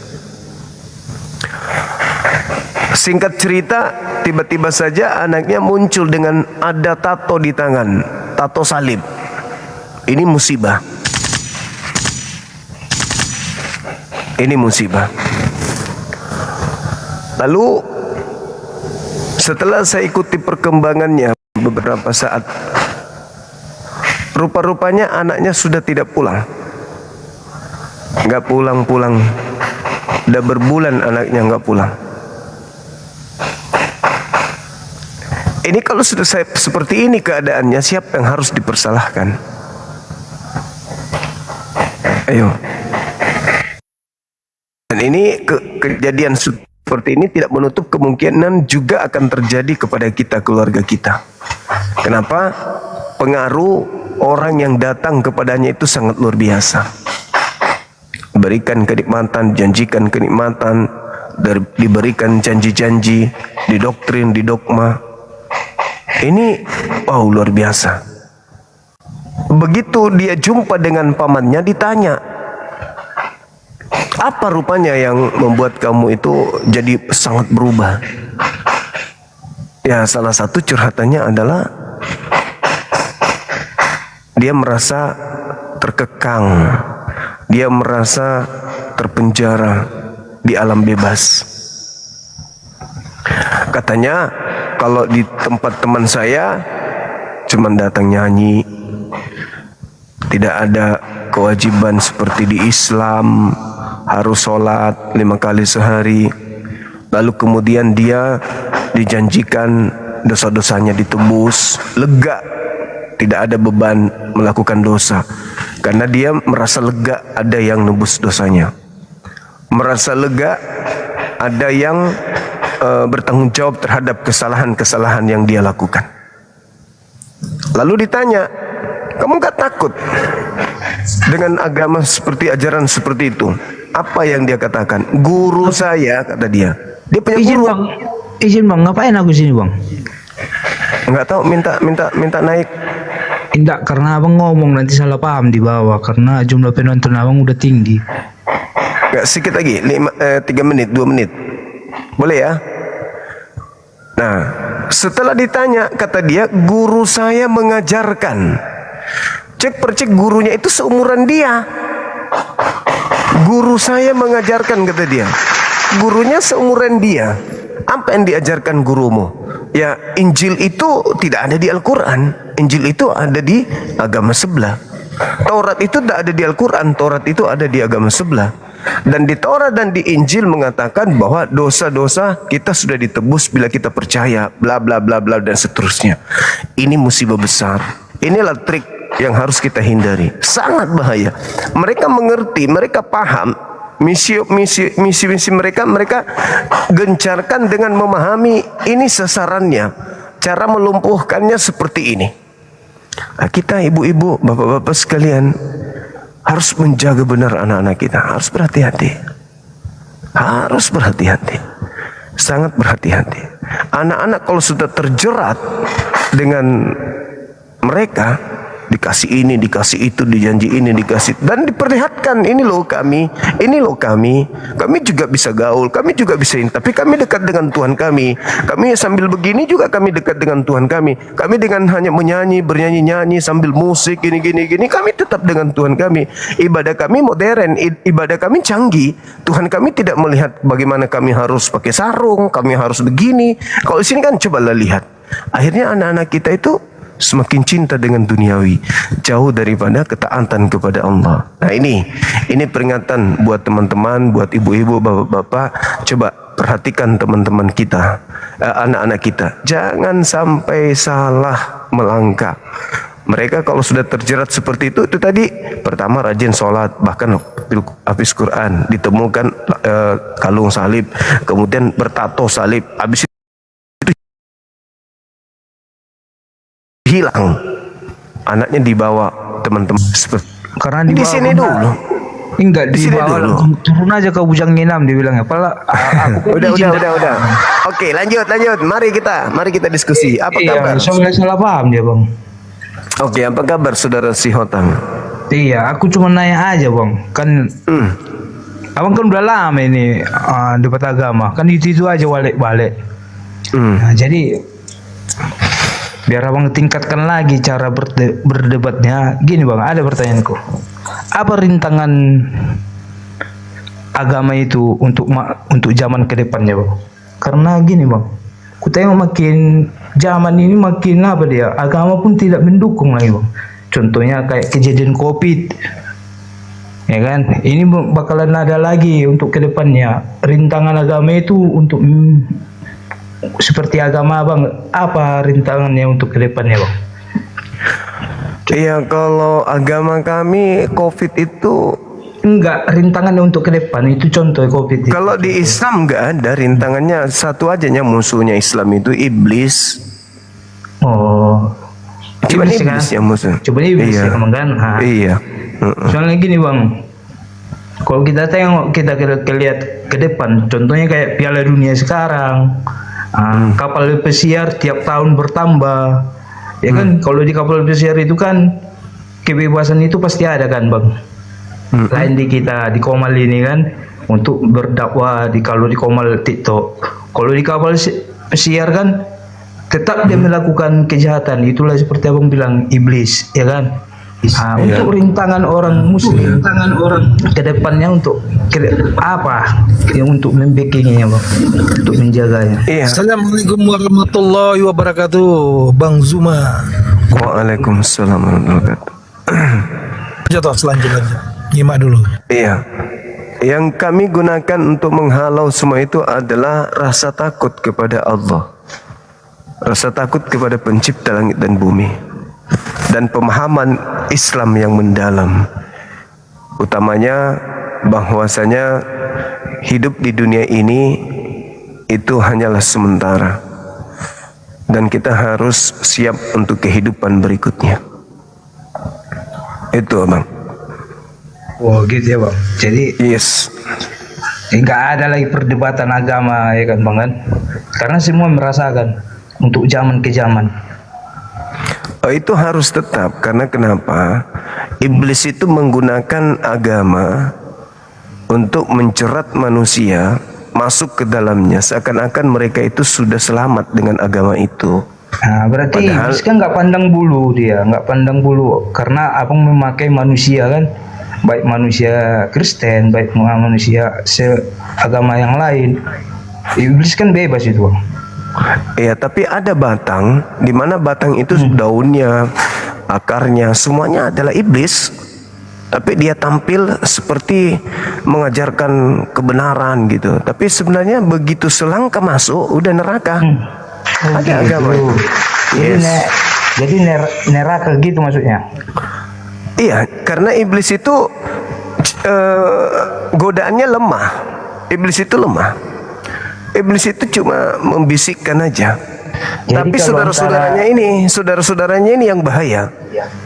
Singkat cerita, tiba-tiba saja anaknya muncul dengan ada tato di tangan, tato salib. Ini musibah. Ini musibah. Lalu setelah saya ikuti perkembangannya beberapa saat, rupa-rupanya anaknya sudah tidak pulang. Nggak pulang-pulang. Udah berbulan anaknya nggak pulang. Ini kalau sudah saya seperti ini keadaannya, siapa yang harus dipersalahkan? Ayo. Dan ini kejadian seperti ini tidak menutup kemungkinan juga akan terjadi kepada kita, keluarga kita. Kenapa? Pengaruh orang yang datang kepadanya itu sangat luar biasa. Berikan kenikmatan, janjikan kenikmatan, diberikan janji-janji, didoktrin, didogma. Ini wow, luar biasa. Begitu dia jumpa dengan pamannya, ditanya, apa rupanya yang membuat kamu itu jadi sangat berubah? Ya, salah satu curhatannya adalah dia merasa terkekang, dia merasa terpenjara di alam bebas. Katanya, kalau di tempat teman saya cuman datang nyanyi, tidak ada kewajiban seperti di Islam, harus sholat 5 kali sehari. Lalu kemudian dia dijanjikan dosa-dosanya ditebus, lega, tidak ada beban melakukan dosa, karena dia merasa lega ada yang nebus dosanya, merasa lega ada yang bertanggung jawab terhadap kesalahan-kesalahan yang dia lakukan. Lalu ditanya, kamu gak takut dengan agama seperti ajaran seperti itu? Apa yang dia katakan? Guru saya, kata dia. Dia punya guru. Izin bang, ngapain aku sini bang? Enggak tahu, minta naik. Tidak, karena abang ngomong nanti salah paham di bawah karena jumlah penonton abang udah tinggi. Enggak, sedikit lagi, 3 menit, 2 menit. Boleh ya? Nah, setelah ditanya, kata dia, guru saya mengajarkan. Cek percek gurunya itu seumuran dia. Guru saya mengajarkan, kata dia. Gurunya seumuran dia. Apa yang diajarkan gurumu? Ya, Injil itu tidak ada di Al-Quran. Injil itu ada di agama sebelah. Taurat itu tidak ada di Al-Quran. Taurat itu ada di agama sebelah. Dan di Taurat dan di Injil mengatakan bahwa dosa-dosa kita sudah ditebus bila kita percaya, bla bla bla bla dan seterusnya. Ini musibah besar. Inilah trik yang harus kita hindari. Sangat bahaya. Mereka mengerti, mereka paham misi mereka gencarkan dengan memahami ini sasarannya, cara melumpuhkannya seperti ini. Nah, kita ibu-ibu, bapak-bapak sekalian harus menjaga benar anak-anak kita, harus berhati-hati, sangat berhati-hati. Anak-anak kalau sudah terjerat dengan mereka, dikasih ini, dikasih itu, dijanji ini, dikasih, dan diperlihatkan, ini loh kami juga bisa gaul, kami juga bisa ini, tapi kami dekat dengan Tuhan kami sambil begini juga kami dekat dengan Tuhan kami dengan hanya bernyanyi sambil musik, gini, kami tetap dengan Tuhan kami. Ibadah kami modern, ibadah kami canggih. Tuhan kami tidak melihat bagaimana kami harus pakai sarung, kami harus begini. Kalau di sini kan cobalah lihat, akhirnya anak-anak kita itu semakin cinta dengan duniawi, jauh daripada ketaatan kepada Allah. Nah, ini peringatan buat teman-teman, buat ibu-ibu, bapak-bapak. Coba perhatikan teman-teman kita, anak-anak kita, jangan sampai salah melangkah. Mereka kalau sudah terjerat seperti itu tadi, pertama rajin sholat, bahkan hafiz Quran, ditemukan kalung salib, kemudian bertato salib, habis hilang, anaknya dibawa teman-teman karena di sini dulu. Enggak, dibawa turun aja ke Bujang Nginam, dia bilang ya. Udah. Oke, lanjut. Mari kita diskusi. Apa kabar? Soalnya salah paham dia, Bang. Oke, apa kabar saudara Sihotam? Iya, aku cuma nanya aja, Bang. Kan abang kan udah lama ini debat agama, kan itu aja balik. Nah, jadi biar abang tingkatkan lagi cara berdebatnya. Gini Bang, ada pertanyaanku. Apa rintangan agama itu untuk zaman ke depannya Bang? Karena gini Bang, ku tengok makin zaman ini makin agama pun tidak mendukung lagi Bang. Contohnya kayak kejadian COVID, ya kan? Ini bakalan ada lagi untuk ke depannya. Rintangan agama itu untuk seperti agama Bang, apa rintangannya untuk ke depannya Bang? Iya, kalau agama kami COVID itu enggak rintangannya untuk ke depan, itu contoh COVID itu. Kalau di Islam enggak ada rintangannya, satu aja musuhnya Islam itu iblis. Oh, Cuma iblis yang musuh. Coba iblis ya kan? Iya. Soalnya gini Bang, kalau kita tengok, kita lihat ke depan, contohnya kayak Piala Dunia sekarang. Kapal pesiar tiap tahun bertambah, ya kan? Kalau di kapal pesiar itu kan kebebasan itu pasti ada kan Bang. Lain di kita di Komal ini kan untuk berdakwah, kalau di Komal TikTok. Kalau di kapal pesiar kan tetap dia melakukan kejahatan. Itulah seperti abang bilang, iblis, ya kan? Untuk rintangan orang muslim, ke depannya untuk apa yang untuk membikinnya Bang, untuk menjaganya. Assalamualaikum warahmatullahi wabarakatuh, Bang Zuma. Waalaikumsalam warahmatullahi wabarakatuh. Jatuh selanjutnya, nyimak dulu. Iya, yang kami gunakan untuk menghalau semua itu adalah rasa takut kepada Allah, rasa takut kepada pencipta langit dan bumi, dan pemahaman Islam yang mendalam, utamanya bahwasanya hidup di dunia ini itu hanyalah sementara dan kita harus siap untuk kehidupan berikutnya. Itu Bang. Oh gitu ya Bang. Jadi enggak ada lagi perdebatan agama, ya kan Bang kan? Karena semua merasakan untuk zaman ke zaman. Oh, itu harus tetap, karena kenapa? Iblis itu menggunakan agama untuk mencerat manusia masuk ke dalamnya, seakan-akan mereka itu sudah selamat dengan agama itu. Nah, berarti iblis kan nggak pandang bulu, dia nggak pandang bulu, karena abang memakai manusia kan, baik manusia Kristen, baik manusia seagama yang lain. Iblis kan bebas itu, Bang. Iya, tapi ada batang, di mana batang itu daunnya, akarnya, semuanya adalah iblis. Tapi dia tampil seperti mengajarkan kebenaran gitu. Tapi sebenarnya begitu selangkah masuk, udah neraka. Ada agama itu. Yes. Jadi neraka gitu maksudnya? Iya, karena iblis itu godaannya lemah. Iblis itu lemah. Iblis itu cuma membisikkan aja. Jadi tapi kalau saudara-saudaranya ini yang bahaya.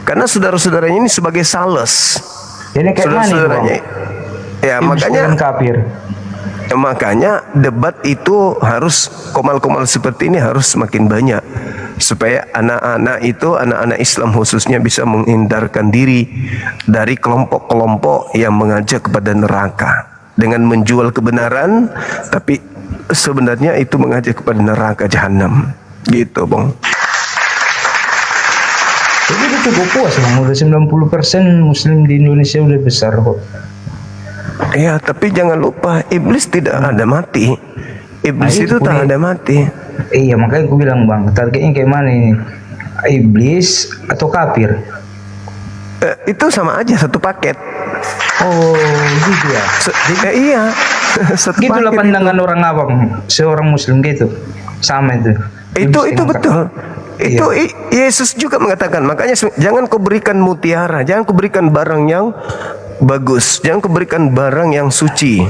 Karena saudara-saudaranya ini sebagai sales. Jadi kayak mana itu, Bang? Ya, makanya debat itu harus komal-komal seperti ini harus semakin banyak, supaya anak-anak Islam khususnya bisa menghindarkan diri dari kelompok-kelompok yang mengajak kepada neraka dengan menjual kebenaran, tapi sebenarnya itu mengajak kepada neraka jahanam. Gitu, Bang. Jadi itu cukup puas, Bang. Udah 90% Muslim di Indonesia udah besar kok. Ya, tapi jangan lupa iblis tidak ada mati. Iblis itu tak ada mati. Iya, makanya aku bilang, Bang, targetnya kayak mana ini? Iblis atau kafir? Itu sama aja, satu paket. Oh, gitu ya. Iya. Gitulah pandangan itu. Orang abang, seorang Muslim gitu. Sama itu. Itu betul. Itu Yesus juga mengatakan, makanya jangan kau berikan mutiara, jangan kau berikan barang yang bagus, jangan kau berikan barang yang suci,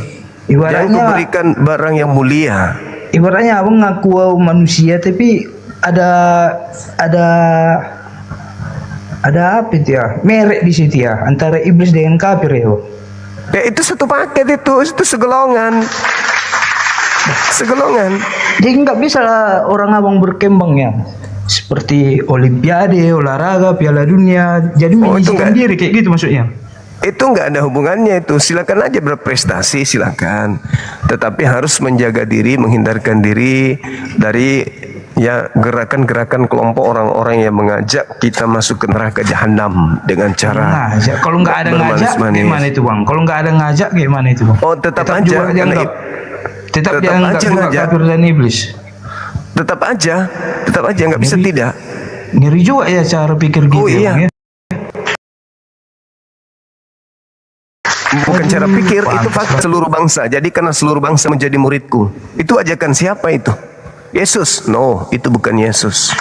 jangan kau berikan barang yang mulia. Ibaratnya abang ngaku manusia tapi ada apa itu ya, merek di situ ya, antara iblis dengan kafir ya. Ya itu satu paket, itu segolongan. Jadi nggak bisa orang abang berkembang ya, seperti olimpiade, olahraga, piala dunia, jadi menyisihkan diri kayak gitu maksudnya. Itu nggak ada hubungannya itu. Silakan aja berprestasi, silakan. Tetapi harus menjaga diri, menghindarkan diri dari ya gerakan-gerakan kelompok orang-orang yang mengajak kita masuk ke neraka jahanam dengan cara kalau nggak ada ngajak gimana itu, Bang? Kalau nggak ada ngajak gimana itu, Bang? Oh, tetap aja tetap dianggap juga kafir dan iblis. Tetap aja nggak bisa tidak. Ngeri juga ya cara pikir gitu. Oh iya. Ya. Bukan cara pikir, itu fakta seluruh bangsa. Jadi karena seluruh bangsa menjadi muridku. Itu ajakan siapa itu? Yesus? No, itu bukan Yesus.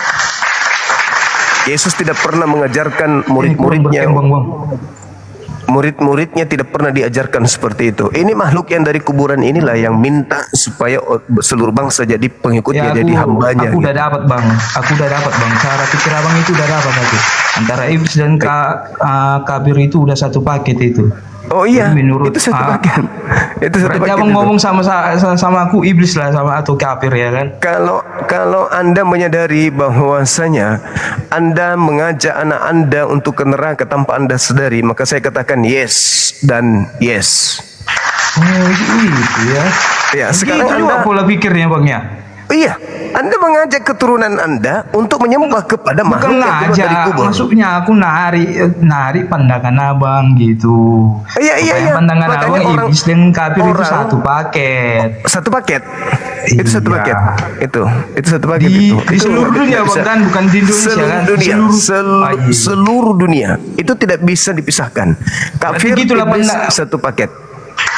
Yesus tidak pernah mengajarkan murid-muridnya. Murid-muridnya tidak pernah diajarkan seperti itu. Ini makhluk yang dari kuburan inilah yang minta supaya seluruh bangsa jadi pengikutnya, jadi hambanya. Aku udah dapat, Bang. Cara pikir abang itu udah dapat aku. Antara iblis dan kafir itu udah satu paket itu. Oh iya, itu satu paket. Itu satu paket. Abang ngomong sama aku iblis lah, sama atau kafir ya kan? Kalau Anda menyadari bahwasanya Anda mengajak anak Anda untuk ke neraka tanpa Anda sadari, maka saya katakan yes dan yes. Oh gitu ya. Ya, sekarang itu juga pola pikirnya, Bang ya. Iya, Anda mengajak keturunan Anda untuk menyembah kepada makhluk yang keluar dari kubur. Maksudnya aku narik pandangan abang gitu. Iya. Pandangan abang iblis dan kafir itu satu paket. Satu paket. Itu satu paket. Itu satu paket. Di seluruh dunia, Bang, kan bukan di Indonesia kan? Seluruh dunia. Itu tidak bisa dipisahkan. Kafir iblis satu paket.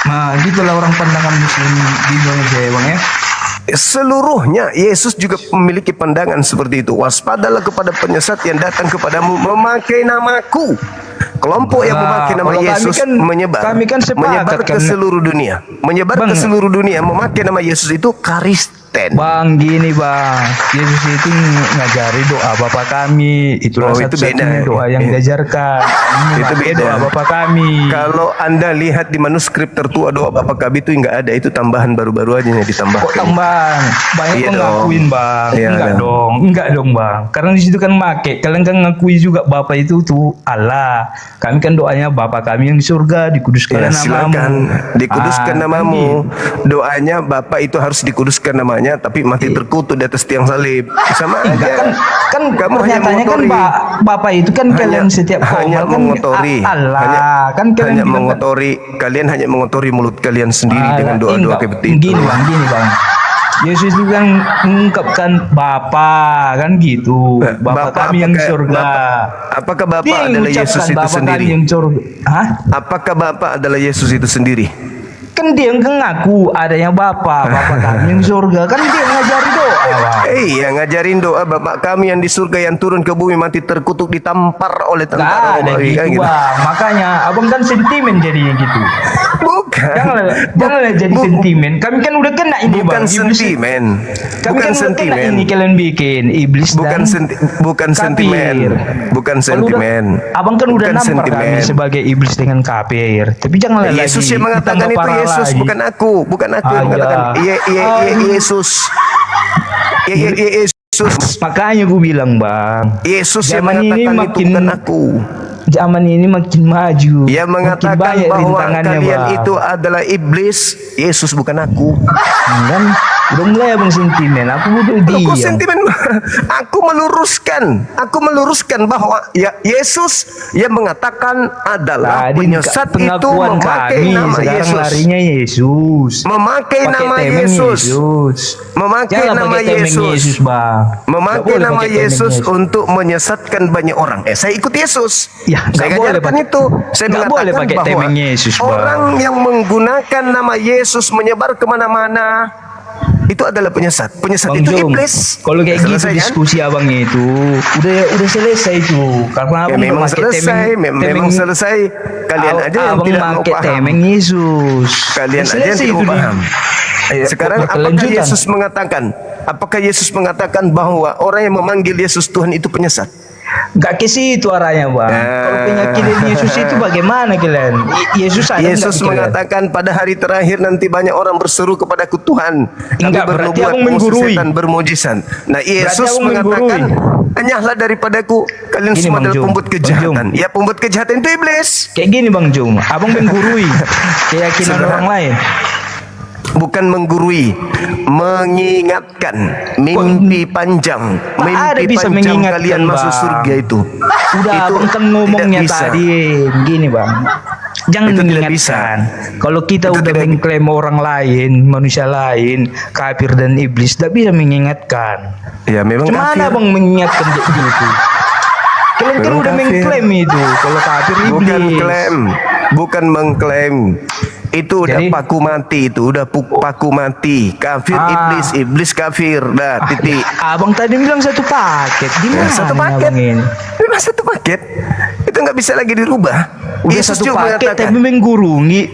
Nah, gitulah orang pandangan Muslim di Indonesia ya, Bang ya. Seluruhnya Yesus juga memiliki pandangan seperti itu. Waspadalah kepada penyesat yang datang kepadamu memakai namaku. Kelompok yang memakai nama Yesus menyebar ke seluruh dunia. Menyebar ke seluruh dunia memakai nama Yesus itu Kristen. Bang, gini bang, Yesus itu ngajari doa Bapa kami. Itulah Oh, itu satu-satunya beda. doa yang Iya. diajarkan. Ini Itu pakai beda. doa Bapa kami. Kalau Anda lihat di manuskrip tertua doa Bapa kami itu enggak ada, itu tambahan baru-baru aja yang ditambahkan. Kok tambahan? Banyak Iya yang dong. ngakuin bang. Iya Enggak dong. dong, enggak dong bang. Karena di situ kan make. Kalian kan ngakui juga Bapa itu tuh Allah. Kami kan doanya Bapa kami yang di surga, dikuduskan Ya, namamu. silakan dikuduskan Kan namamu. gitu. Doanya Bapak itu harus dikuduskan namanya, tapi mati terkutuk di atas tiang salib. Sama Enggak aja. kan Kamu hanya pernyataannya kan mengotori. Bapak itu kan kalian setiap hanya komal kan mengotori, Allah hanya, kan kalian hanya bilang kan- mengotori. Kalian hanya mengotori mulut kalian sendiri dengan doa-doa enggak, seperti itu. gini bang. Yesus itu kan mengungkapkan Bapa kan gitu. Bapa kami yang di surga. Apakah Bapak Dia yang adalah mengucapkan Yesus itu Bapa sendiri? kami yang surga. Hah? Apakah Bapak adalah Yesus itu sendiri? Kan dia yang ngaku adanya Bapa kami yang di surga. Kan dia yang ngajari doa, Bang. Iya, ngajarin doa Bapak kami yang di surga yang turun ke bumi mati terkutuk ditampar oleh Nggak tentara ada Romawi, gitu, kan gitu. Bang. Makanya abang kan sentimen jadinya gitu. Bukan. Janganlah jadi sentimen. Kami kan udah kena ini, Bukan Bang. Iblis- sentimen. Kami Bukan kan udah kena sentimen. ini kalian bikin iblis Bukan dan bukan kafir. sentimen. Bukan Kalau sentimen. udah- abang kan udah Bukan nampar sentimen. kami sebagai iblis dengan kafir. Tapi janganlah lagi. Yesus yang mengatakan ditambah itu parah Yesus, lagi. bukan aku, bukan aku yang Ah, mengatakan. ya. Yesus. Yesus. Makanya gue bilang, Bang. Yesus yang Zaman ini mengatakan itu makin- bukan aku. Zaman ini makin maju. Yang makin mengatakan banyak bahwa rintangannya, kalian Bang. itu adalah iblis, Yesus bukan aku. Dan udah mulai abang sentimen. Aku udah Kok diam. sentimen? Aku meluruskan bahwa ya Yesus yang mengatakan adalah Tadi penyesat itu pengakuan memakai kami nama sekarang Yesus. larinya Yesus. Memakai Pakai nama temeng Yesus. Yesus. Memakai Jangan nama pakai temeng Yesus. Yesus, Bang. Nggak Memakai boleh nama pakai temeng Yesus untuk menyesatkan banyak orang. Saya ikut Yesus. Ya, Saya nggak boleh ajarkan pakai- itu. Saya nggak mengatakan boleh pakai bahwa temeng Yesus, Bang. orang yang menggunakan nama Yesus menyebar kemana-mana itu adalah penyesat. Penyesat Bang itu Jom, iblis. kalau kayak gitu Selesai, kan? diskusi abangnya itu udah selesai itu karena Ya, abang memang pakai selesai, memang selesai. Kalian aja yang abang tidak mau pakai paham. temeng Yesus. Kalian Ya, aja yang selesai tidak itu mau dia. paham. Sekarang apakah Berkelanjutan. Yesus mengatakan? Apakah Yesus mengatakan bahwa orang yang memanggil Yesus Tuhan itu penyesat? Gak ke situ arahnya, Bang. Kalau penyakit Yesus itu bagaimana kalian? Yesus ada nggak Yesus di kalian? mengatakan pada hari terakhir nanti banyak orang berseru kepadaku Tuhan. Enggak, Kami berarti bernubuat abang menggurui. setan bermujizat. Nah Yesus abang mengatakan hanyahlah daripadaku kalian Gini, semua Bang adalah Jom. pembuat Bang kejahatan. Jom. Ya pembuat kejahatan itu iblis. Kayak gini Bang Jom, abang menggurui keyakinan Saudara. orang lain. Bukan menggurui, mengingatkan mimpi panjang, ada mimpi bisa panjang mengingatkan, kalian masuk Bang. surga itu. Udah Itu abang kan tidak ngomongnya bisa. tadi gini Bang. Jangan Itu tidak mengingatkan. Kalau kita udah mengklaim orang lain, manusia lain, kafir dan iblis, tidak bisa mengingatkan. Ya memang Gimana kafir. Bang mengingatkan kayak gitu? Kalian kan Memang udah kafir. mengklaim itu. Kalau kafir iblis. Bukan klaim, bukan mengklaim. Itu udah Jadi- paku mati, itu udah paku mati. Kafir iblis kafir. Dah titik. Abang tadi bilang satu paket. Gimana? Satu nih paket. abang ini? Memang satu paket. Itu nggak bisa lagi dirubah. Udah Yesus satu juga paket mengatakan. tapi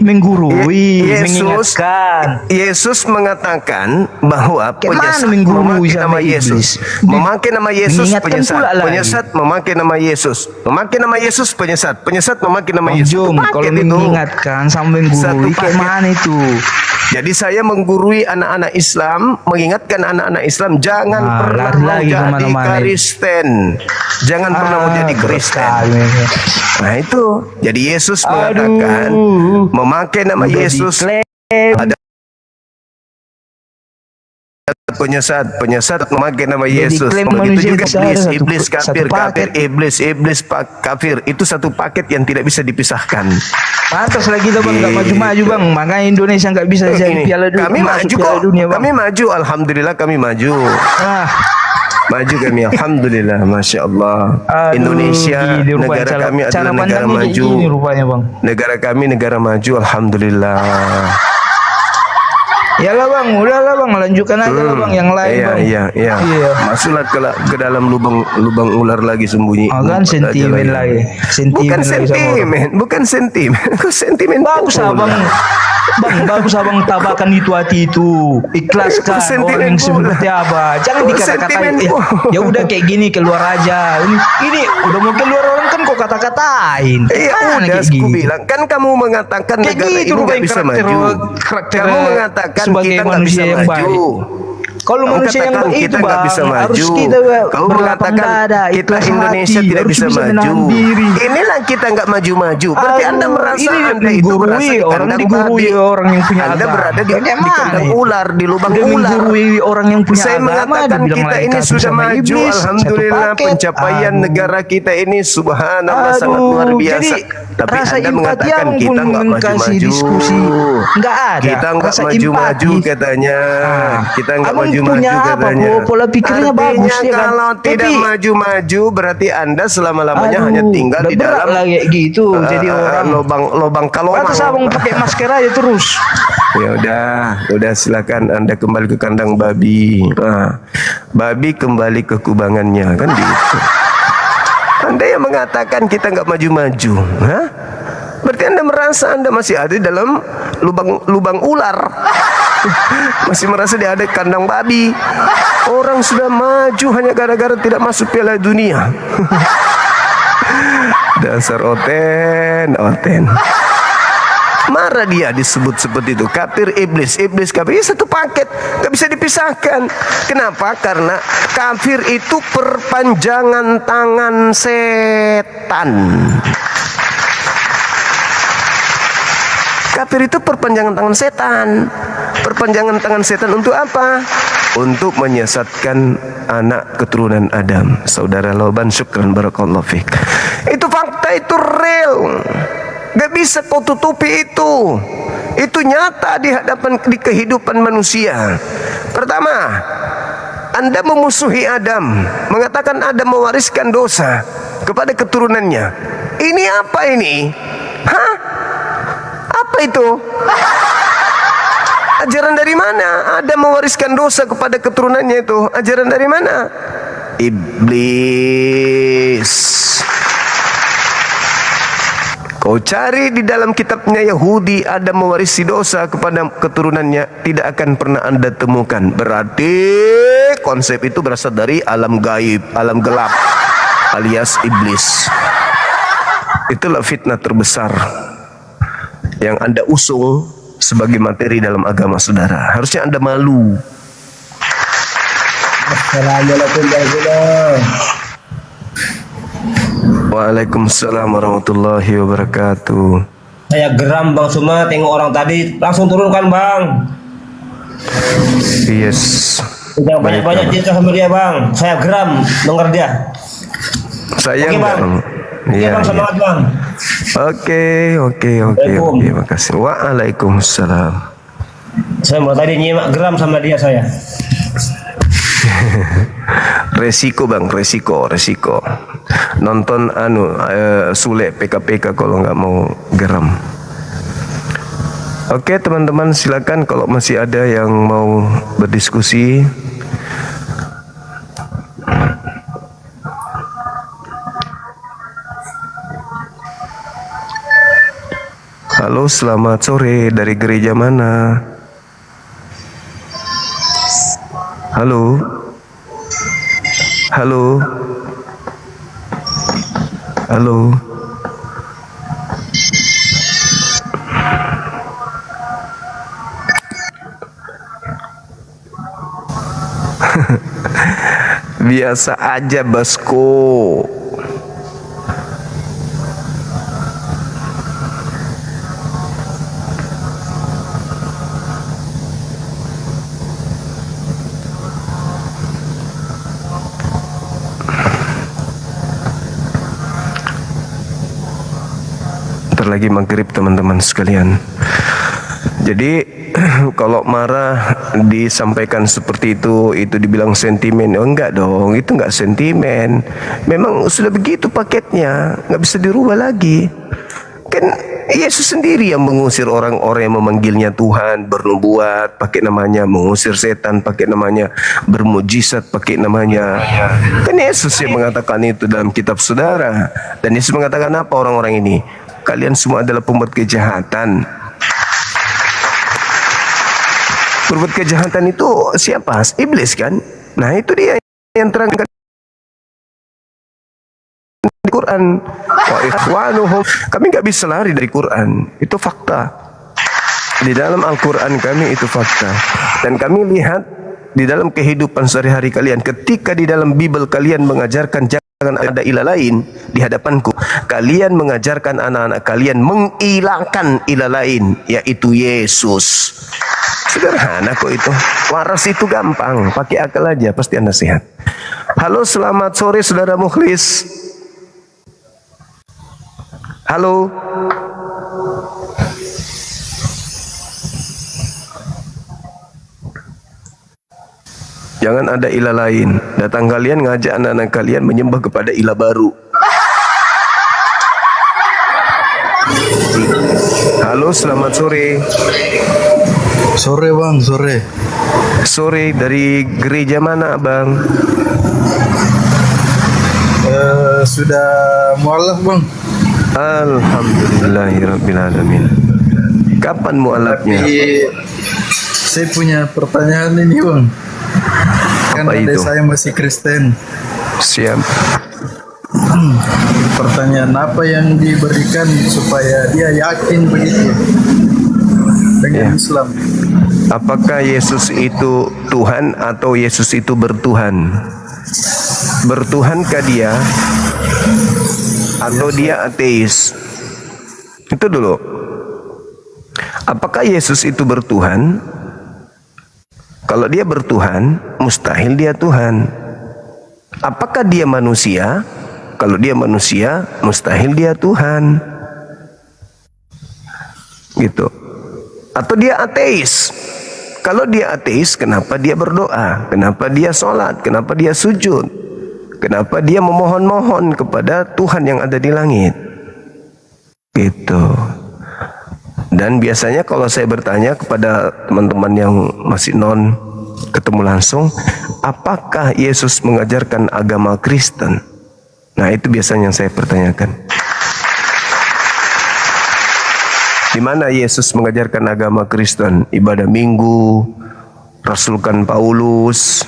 menggurui, Yesus, mengingatkan. Yesus mengatakan bahwa Kayak mana penyesat menggurui memakai sama nama iblis? Yesus, memakai nama Yesus Mengingatkan penyesat, pula lagi. penyesat memakai nama Yesus, memakai nama Yesus penyesat, penyesat memakai nama Bang Yesus. Jom, Satu kalau paket itu. mengingatkan sama Satu menggurui kayak paket. mana itu? Jadi saya menggurui anak-anak Islam, mengingatkan anak-anak Islam jangan pernah lari mau lagi jadi kemana-mana. Kristen, jangan pernah mau jadi berat Kristen. sekali. Nah itu, jadi Yesus mengatakan memakai nama Udah Yesus diklaim. ada penyesat memakai nama Jadi Yesus. klaim Begitu manusia juga besar, iblis, satu- iblis satu kafir, paket. kafir. Itu satu paket yang tidak bisa dipisahkan. Pantas lagi kita Bang, nggak maju-maju Bang. Makanya Indonesia nggak bisa jadi Ini, Piala Dunia. kami masuk maju Piala kok. Dunia, Bang. Kami maju, alhamdulillah kami maju. Maju kami, alhamdulillah, masya Allah. Aduh, Indonesia, gini rupanya negara cara- kami cara adalah negara pandangnya kayak maju. gini rupanya, Bang. Negara kami negara maju, alhamdulillah. Yalah Bang, udahlah Bang, lanjutkan aja lah Bang yang lain Iya, Bang. iya. Masuklah ke dalam lubang ular lagi sembunyi. Kan Ngumpet aja sentimen lagi. Sentimen Bukan lagi sama orang. sentimen, bukan sentimen. Kok sentimen? Bagus pula? Abang. Bang, bagus abang tabakan itu hati itu. Ikhlaskan orang yang seperti apa. Jangan dikata-katain. Ya udah kayak gini keluar aja. Ini udah mau keluar orang kan kok kata-katain. Udah aku bilang kan kamu mengatakan kayak negara gitu ini nggak bisa maju. Kamu mengatakan sebagai kita nggak bisa manusia yang maju. baik. Kalau Kamu manusia yang katakan baik kita itu nggak bang, bisa harus maju. kita Kamu mengatakan kita Indonesia tidak harus bisa maju. menahan diri. Inilah kita nggak maju-maju. Berarti Anda merasa ini Anda itu berasa di orang kandang digurui babi. orang yang punya Anda agama. berada di kandang ular, di lubang Udah ular. menggurui orang yang punya Saya agama. mengatakan dibilang kita ini malaikat sudah sama maju. iblis, Alhamdulillah satu paket. pencapaian negara kita ini subhanallah Aduh, sangat luar biasa. jadi Tapi rasa Anda empati mengatakan yang kita pun nggak kasih maju-maju. diskusi. Nggak ada. Kita nggak Rasa maju-maju empati. katanya. Kita nggak Abang maju-maju punya apa, katanya. pola pikirnya Artinya bagus ya kan? kalau tidak Tapi- maju-maju berarti Anda selama-lamanya Aduh, hanya tinggal udah di berat dalam lah kayak gitu. Jadi orang lubang kalorang. Pantas abang pakai masker aja terus. Ya udah silakan Anda kembali ke kandang babi. Babi kembali ke kubangannya kan gitu. Anda yang mengatakan kita nggak maju-maju, hah? Berarti Anda merasa Anda masih ada di dalam lubang ular. Masih merasa dia ada di kandang babi. Orang sudah maju hanya gara-gara tidak masuk Piala Dunia. Dasar oten. Marah dia disebut seperti itu. Kafir iblis kafir. Ya, satu paket, nggak bisa dipisahkan. Kenapa? Karena kafir itu perpanjangan tangan setan. Kafir itu perpanjangan tangan setan. Perpanjangan tangan setan untuk apa? Untuk menyesatkan anak keturunan Adam. Saudara Loban, syukran barakallahu fiik. Itu fakta, itu real. Gak bisa kau tutupi itu. Itu nyata di kehidupan manusia. Pertama, Anda memusuhi Adam, mengatakan Adam mewariskan dosa kepada keturunannya. Ini apa ini? Hah? Apa itu? Ajaran dari mana? Adam mewariskan dosa kepada keturunannya itu. Ajaran dari mana? Iblis. Kau cari di dalam kitabnya Yahudi, Adam mewarisi dosa kepada keturunannya, tidak akan pernah Anda temukan. Berarti konsep itu berasal dari alam gaib, alam gelap, alias iblis. Itulah fitnah terbesar yang Anda usung sebagai materi dalam agama saudara. Harusnya Anda malu. Assalamualaikum warahmatullahi. Waalaikumsalam warahmatullahi wabarakatuh. Saya geram Bang Suma tengok orang tadi langsung turunkan Bang. Yes. Jangan banyak-banyak cerita sama dia Bang. Saya geram dengar dia. Sayang Oke, Bang. Iya, Bang, semangat Bang. Oke. Makasih. Waalaikumsalam. Saya mau tadi nyimak geram sama dia saya. Resiko bang, resiko. Nonton Sule PKPK kalau nggak mau geram. Oke teman-teman, silakan kalau masih ada yang mau berdiskusi. Halo, selamat sore. Dari gereja mana? Halo. Biasa aja bosku. Bentar lagi maghrib teman-teman sekalian. Jadi kalau marah disampaikan seperti itu dibilang sentimen. Oh enggak dong, itu enggak sentimen. Memang sudah begitu paketnya, nggak bisa dirubah lagi. Kan Yesus sendiri yang mengusir orang-orang yang memanggilnya Tuhan, bernubuat pakai namanya, mengusir setan pakai namanya, bermujizat pakai namanya. Kan Yesus yang mengatakan itu dalam kitab saudara. Dan Yesus mengatakan apa orang-orang ini? Kalian semua adalah pembuat kejahatan. Berbuat kejahatan itu siapa? Iblis kan? Nah itu dia yang terangkan di Quran. Wa ikhwanuhum. Kami nggak bisa lari dari Quran. Itu fakta. Di dalam Al-Quran kami itu fakta. Dan kami lihat di dalam kehidupan sehari-hari kalian, ketika di dalam Bible kalian mengajarkan jangan ada ilah lain di hadapanku, kalian mengajarkan anak-anak kalian menghilangkan ilah lain, yaitu Yesus. Sederhana kok itu. Waras itu gampang, pakai akal aja pasti Anda sehat. Halo, selamat sore saudara Mukhlis. Halo. Jangan ada ilah lain. Datang kalian ngajak anak-anak kalian menyembah kepada ilah baru. Halo, selamat sore. Sore bang, sore. Sore, dari gereja mana bang? Sudah mualaf bang. Alhamdulillahirrabbilalamin. Kapan mualafnya? Saya punya pertanyaan ini bang. Kan adik saya masih Kristen. Siap. Pertanyaan apa yang diberikan supaya dia yakin begitu dengan Islam? Apakah Yesus itu Tuhan atau Yesus itu bertuhan? Bertuhankah dia atau dia ateis? Itu dulu. Apakah Yesus itu bertuhan? Kalau dia bertuhan, mustahil dia Tuhan. Apakah dia manusia? Kalau dia manusia, mustahil dia Tuhan. Gitu. Atau dia ateis? Kalau dia ateis, kenapa dia berdoa? Kenapa dia sholat? Kenapa dia sujud? Kenapa dia memohon-mohon kepada Tuhan yang ada di langit? Gitu. Dan biasanya kalau saya bertanya kepada teman-teman yang masih non ketemu langsung, apakah Yesus mengajarkan agama Kristen? Nah itu biasanya yang saya pertanyakan. Di mana Yesus mengajarkan agama Kristen? Ibadah Minggu, Rasulkan Paulus,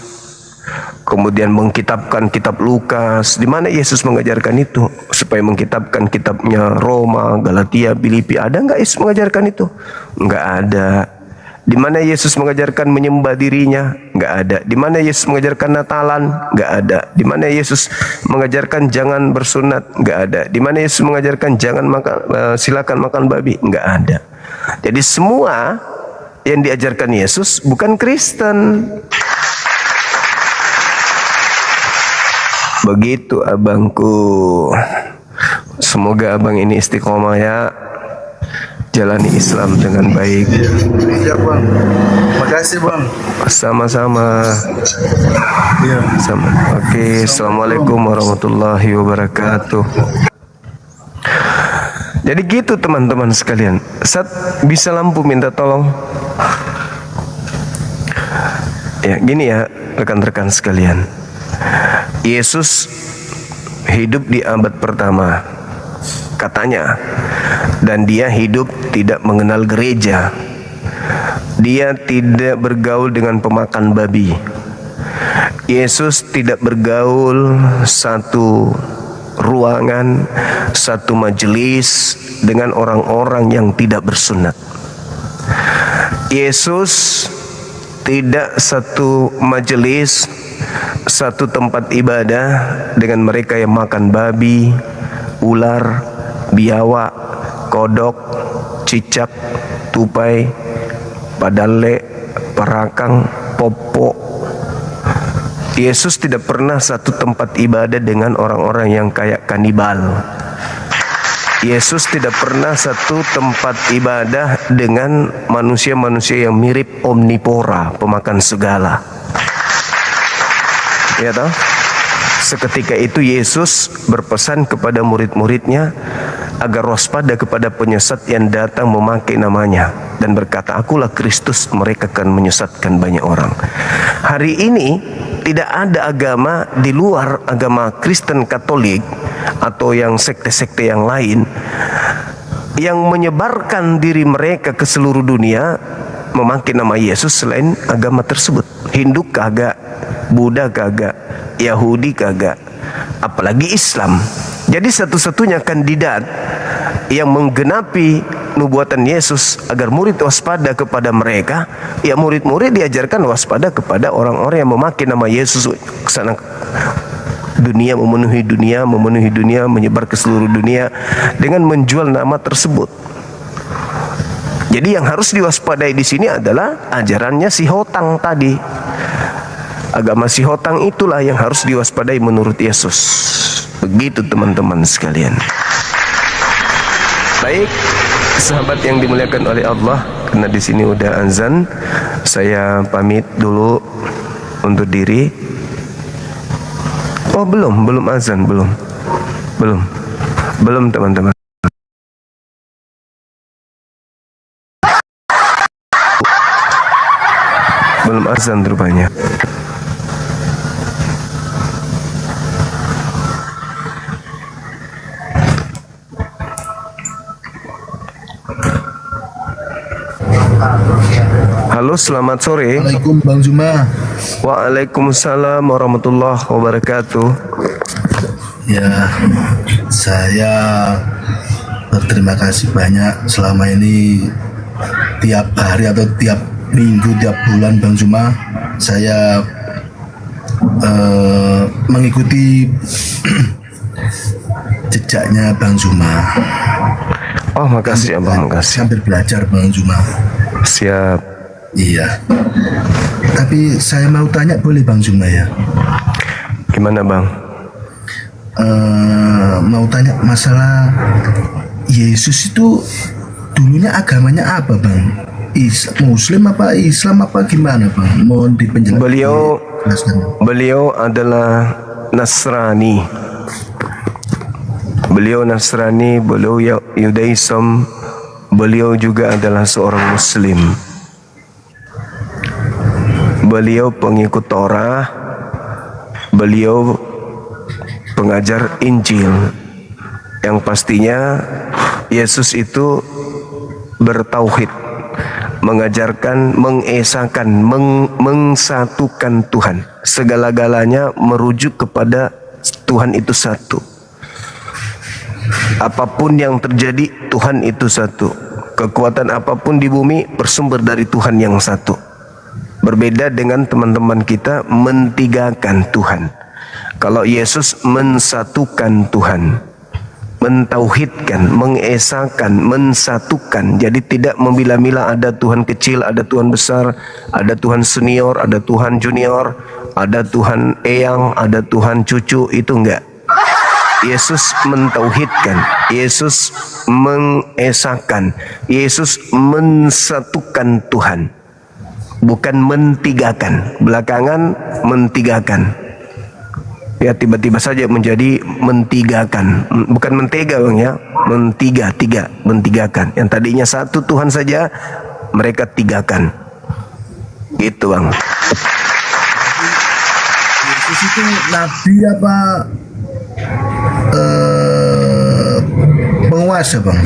kemudian mengkitabkan kitab Lukas. Di mana Yesus mengajarkan itu? Supaya mengkitabkan kitabnya Roma, Galatia, Filipi. Ada nggak Yesus mengajarkan itu? Nggak ada. Di mana Yesus mengajarkan menyembah dirinya? Nggak ada. Di mana Yesus mengajarkan Natalan? Nggak ada. Di mana Yesus mengajarkan jangan bersunat? Nggak ada. Di mana Yesus mengajarkan jangan makan, silakan makan babi? Nggak ada. Jadi semua yang diajarkan Yesus bukan Kristen. Begitu abangku. Semoga abang ini istiqomah ya, jalani Islam dengan baik. Iya bang. Makasih bang. Sama-sama. Iya. Sama. Oke, assalamualaikum warahmatullahi wabarakatuh. Jadi gitu teman-teman sekalian. Sat, bisa lampu minta tolong. Ya gini ya rekan-rekan sekalian. Yesus hidup di abad pertama katanya, dan dia hidup tidak mengenal gereja. Dia tidak bergaul dengan pemakan babi. Yesus tidak bergaul satu ruangan, satu majelis dengan orang-orang yang tidak bersunat. Yesus tidak satu majelis, satu tempat ibadah dengan mereka yang makan babi, ular, biawak, kodok, cicak, tupai, padale, parakang, popok. Yesus tidak pernah satu tempat ibadah dengan orang-orang yang kayak kanibal. Yesus tidak pernah satu tempat ibadah dengan manusia-manusia yang mirip omnivora, pemakan segala. Ya toh? Seketika itu Yesus berpesan kepada murid-muridnya agar waspada kepada penyesat yang datang memakai namanya, dan berkata, akulah Kristus, mereka akan menyesatkan banyak orang. Hari ini tidak ada agama di luar agama Kristen Katolik atau yang sekte-sekte yang lain yang menyebarkan diri mereka ke seluruh dunia memakai nama Yesus selain agama tersebut. Hindu kagak, Buddha kagak, Yahudi kagak, apalagi Islam. Jadi satu-satunya kandidat yang menggenapi nubuatan Yesus agar murid waspada kepada mereka, ya murid-murid diajarkan waspada kepada orang-orang yang memakai nama Yesus ke sana dunia, memenuhi dunia, menyebar ke seluruh dunia dengan menjual nama tersebut. Jadi yang harus diwaspadai di sini adalah ajarannya si Hotang tadi. Agama si Hotang itulah yang harus diwaspadai menurut Yesus. Begitu teman-teman sekalian. Baik, sahabat yang dimuliakan oleh Allah, karena di sini udah azan, saya pamit dulu untuk diri. Oh belum azan, belum teman-teman. Belum azan rupanya. Halo, selamat sore. Assalamualaikum Bang Zuma. Waalaikumsalam warahmatullahi wabarakatuh. Ya, saya berterima kasih banyak selama ini, tiap hari atau tiap minggu, tiap bulan Bang Zuma, saya mengikuti jejaknya Bang Zuma. Oh, makasih Abang, makasih. Sambil belajar Bang Zuma. Siap. Iya. Tapi saya mau tanya, boleh Bang Zuma ya? Gimana Bang? Mau tanya masalah Yesus itu dulunya agamanya apa Bang? Muslim apa Islam apa gimana Bang? Mohon dipenjelaskan. Beliau adalah Nasrani. Beliau Yudaism. Beliau juga adalah seorang Muslim. Beliau pengikut Torah. Beliau pengajar Injil. Yang pastinya Yesus itu bertauhid, mengajarkan, mengesahkan, mengsatukan Tuhan. Segala-galanya merujuk kepada Tuhan itu satu. Apapun yang terjadi, Tuhan itu satu. Kekuatan apapun di bumi bersumber dari Tuhan yang satu. Berbeda dengan teman-teman kita mentigakan Tuhan. Kalau Yesus mensatukan Tuhan, mentauhidkan, mengesahkan, mensatukan. Jadi tidak memilah-milah ada Tuhan kecil, ada Tuhan besar, ada Tuhan senior, ada Tuhan junior, ada Tuhan eyang, ada Tuhan cucu, itu enggak. Yesus mentauhidkan, Yesus mengesahkan, Yesus mensatukan Tuhan, bukan mentigakan. Belakangan mentigakan, ya tiba-tiba saja menjadi mentigakan, bukan mentega Bang ya, mentigakan. Yang tadinya satu Tuhan saja mereka tigakan, gitu Bang. Yesus itu nabi apa penguasa Bang?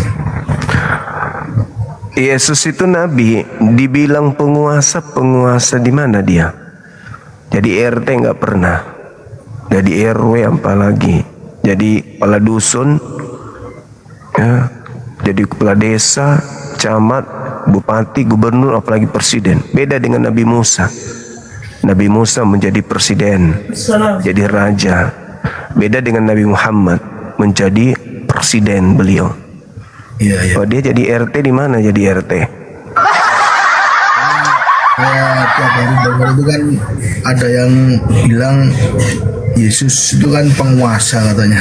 Yesus itu nabi, dibilang penguasa di mana dia? Jadi RT nggak pernah, jadi RW apalagi, jadi kepala dusun, ya, jadi kepala desa, camat, bupati, gubernur, apalagi presiden. Beda dengan Nabi Musa. Nabi Musa menjadi presiden, jadi raja. Beda dengan Nabi Muhammad, menjadi presiden beliau. Iya. Oh, dia jadi RT di mana? Jadi RT. Tiap hari dengar itu kan ada yang bilang Yesus itu kan penguasa katanya.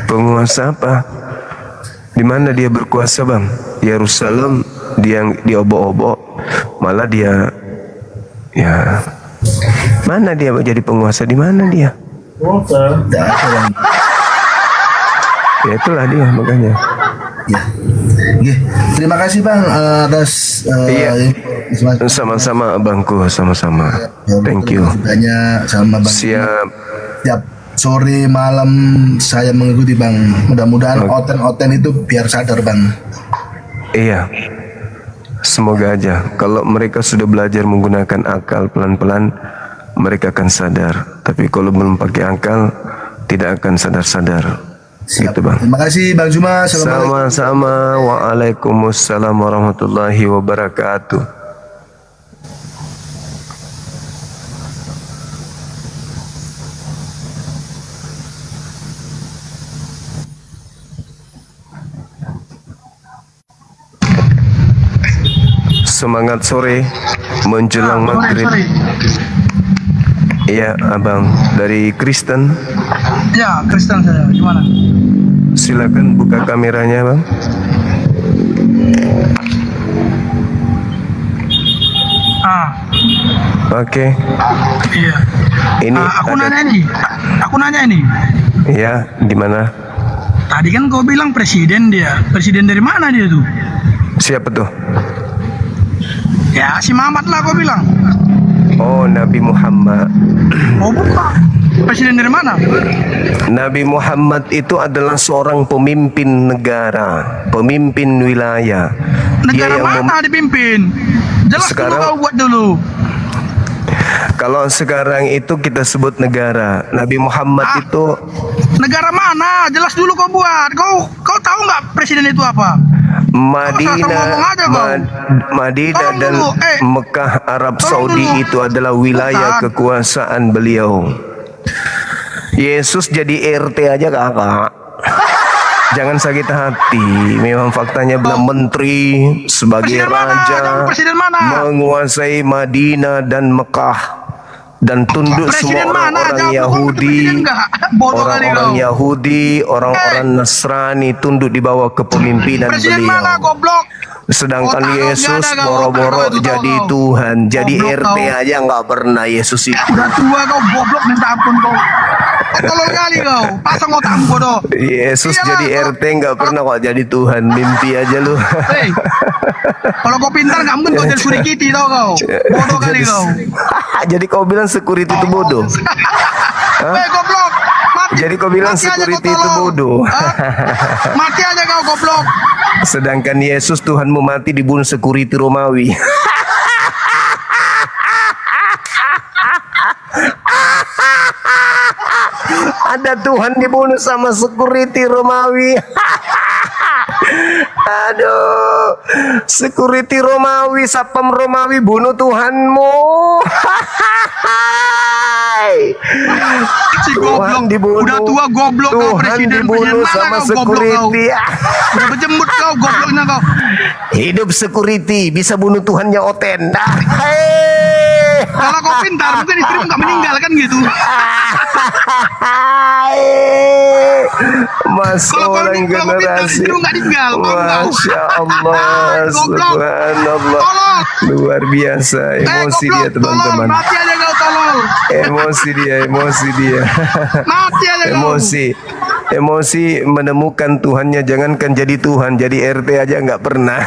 Penguasa apa? Di mana dia berkuasa Bang? Yerusalem dia diobok-obok, malah dia, ya, mana dia jadi penguasa, di mana dia? Ya itulah dia makanya. Ya. Oke, terima kasih Bang atas sama-sama Abangku, sama-sama. Thank you. Banyak sama Bang. Siap. Tiap sore malam saya mengikuti Bang. Mudah-mudahan oten-oten itu biar sadar Bang. Iya. Semoga aja kalau mereka sudah belajar menggunakan akal pelan-pelan mereka akan sadar. Tapi kalau belum pakai akal tidak akan sadar-sadar. Gitu Bang. Terima kasih Bang Zuma. Assalamualaikum. Sama-sama. Waalaikumsalam warahmatullahi wabarakatuh. Semangat sore menjelang maghrib. Iya abang, dari Kristen. Ya, Kristen saya. Gimana? Silakan buka kameranya bang. Oke. Iya. Ini aku nanya nih. Iya, gimana? Tadi kan kau bilang presiden dia. Presiden dari mana dia tuh? Siapa tuh? Ya, si Muhammad lah kau bilang. Oh, Nabi Muhammad. Oh, bukan. Presiden dari mana? Nabi Muhammad itu adalah seorang pemimpin negara, pemimpin wilayah. Negara mana dipimpin? Jelas sekarang, dulu kau buat dulu. Kalau sekarang itu kita sebut negara. Nabi Muhammad itu negara mana? Jelas dulu kau buat. Kau tahu nggak presiden itu apa? Madinah dan Mekah Arab Saudi itu adalah wilayah kekuasaan beliau. Yesus jadi RT aja kakak. Jangan sakit hati. Memang faktanya beliau menteri sebagai raja menguasai Madinah dan Mekah dan tunduk semua orang-orang Yahudi, orang-orang Yahudi, orang-orang Nasrani tunduk di bawah kepemimpinan beliau. Sedangkan Yesus boro-boro jadi Tuhan, jadi RT aja nggak pernah Yesus itu. Udah tua kau goblok minta ampun kau. Tolong kali kau, pasang otakmu bodoh. Yesus jadi RT nggak pernah kok jadi Tuhan, mimpi aja lu. Kalau kau pintar nggak mungkin kau jadi security tau kau. Bodoh kali kau. Jadi kau bilang security itu bodoh. Goblok. Jadi kau bilang security itu bodoh. Mati aja kau goblok. Sedangkan Yesus Tuhanmu mati dibunuh security Romawi. Ada Tuhan dibunuh sama security Romawi. Aduh, security Romawi, sapam Romawi bunuh Tuhanmu. Si goblok dibunuh. Udah tua goblok kau presiden dibunuh sama security. Udah berjembut kau gobloknya kau. Hidup security bisa bunuh Tuhannya Oten. Kalau kau pintar mungkin istrimu nggak meninggal kan gitu. Mas orang generasi. Masya Allah, subhanallah, luar biasa. Emosi dia teman-teman. Mati aja kau tolol. Emosi dia. Mati aja kau. Emosi menemukan Tuhannya, jangankan jadi Tuhan, jadi RT aja nggak pernah.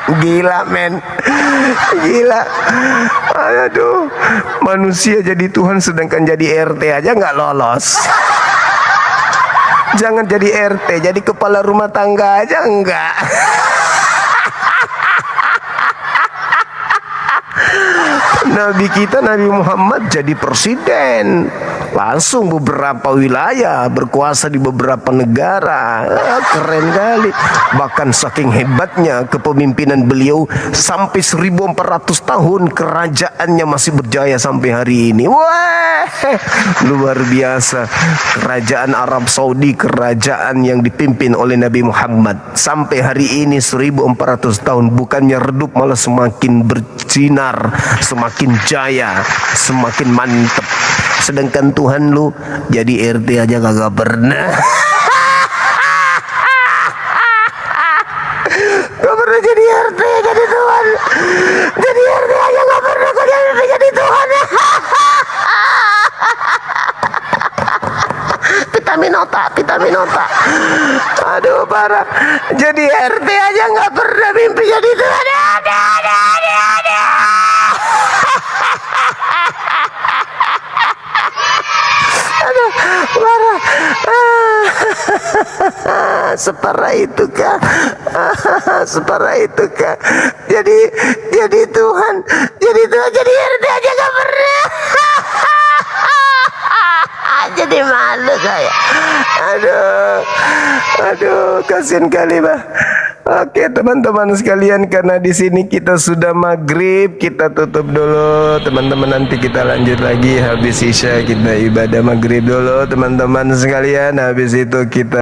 Gila men, gila. Aduh, manusia jadi Tuhan sedangkan jadi RT aja nggak lolos. Jangan jadi RT, jadi kepala rumah tangga aja enggak. Nabi kita Nabi Muhammad jadi presiden, langsung beberapa wilayah, berkuasa di beberapa negara. Keren kali. Bahkan saking hebatnya kepemimpinan beliau, sampai 1400 tahun kerajaannya masih berjaya sampai hari ini. Wah, luar biasa. Kerajaan Arab Saudi, kerajaan yang dipimpin oleh Nabi Muhammad sampai hari ini 1400 tahun, bukannya redup malah semakin bersinar, semakin jaya, semakin mantep. Sedangkan Tuhan lu jadi RT aja kagak pernah. Gak pernah jadi RT, jadi Tuhan. Jadi RT aja gak pernah kok jadi Tuhan. Vitamin otak. Aduh parah. Jadi RT aja gak pernah mimpi jadi Tuhan. Aduh, parah. Separah itu kah? Separah itu kah? Jadi Tuhan jadi RT aja gak pernah. Jadi malu saya. Aduh, kasihan kali bah. Oke teman-teman sekalian, karena di sini kita sudah maghrib, kita tutup dulu teman-teman. Nanti kita lanjut lagi habis isya, kita ibadah maghrib dulu teman-teman sekalian. Habis itu kita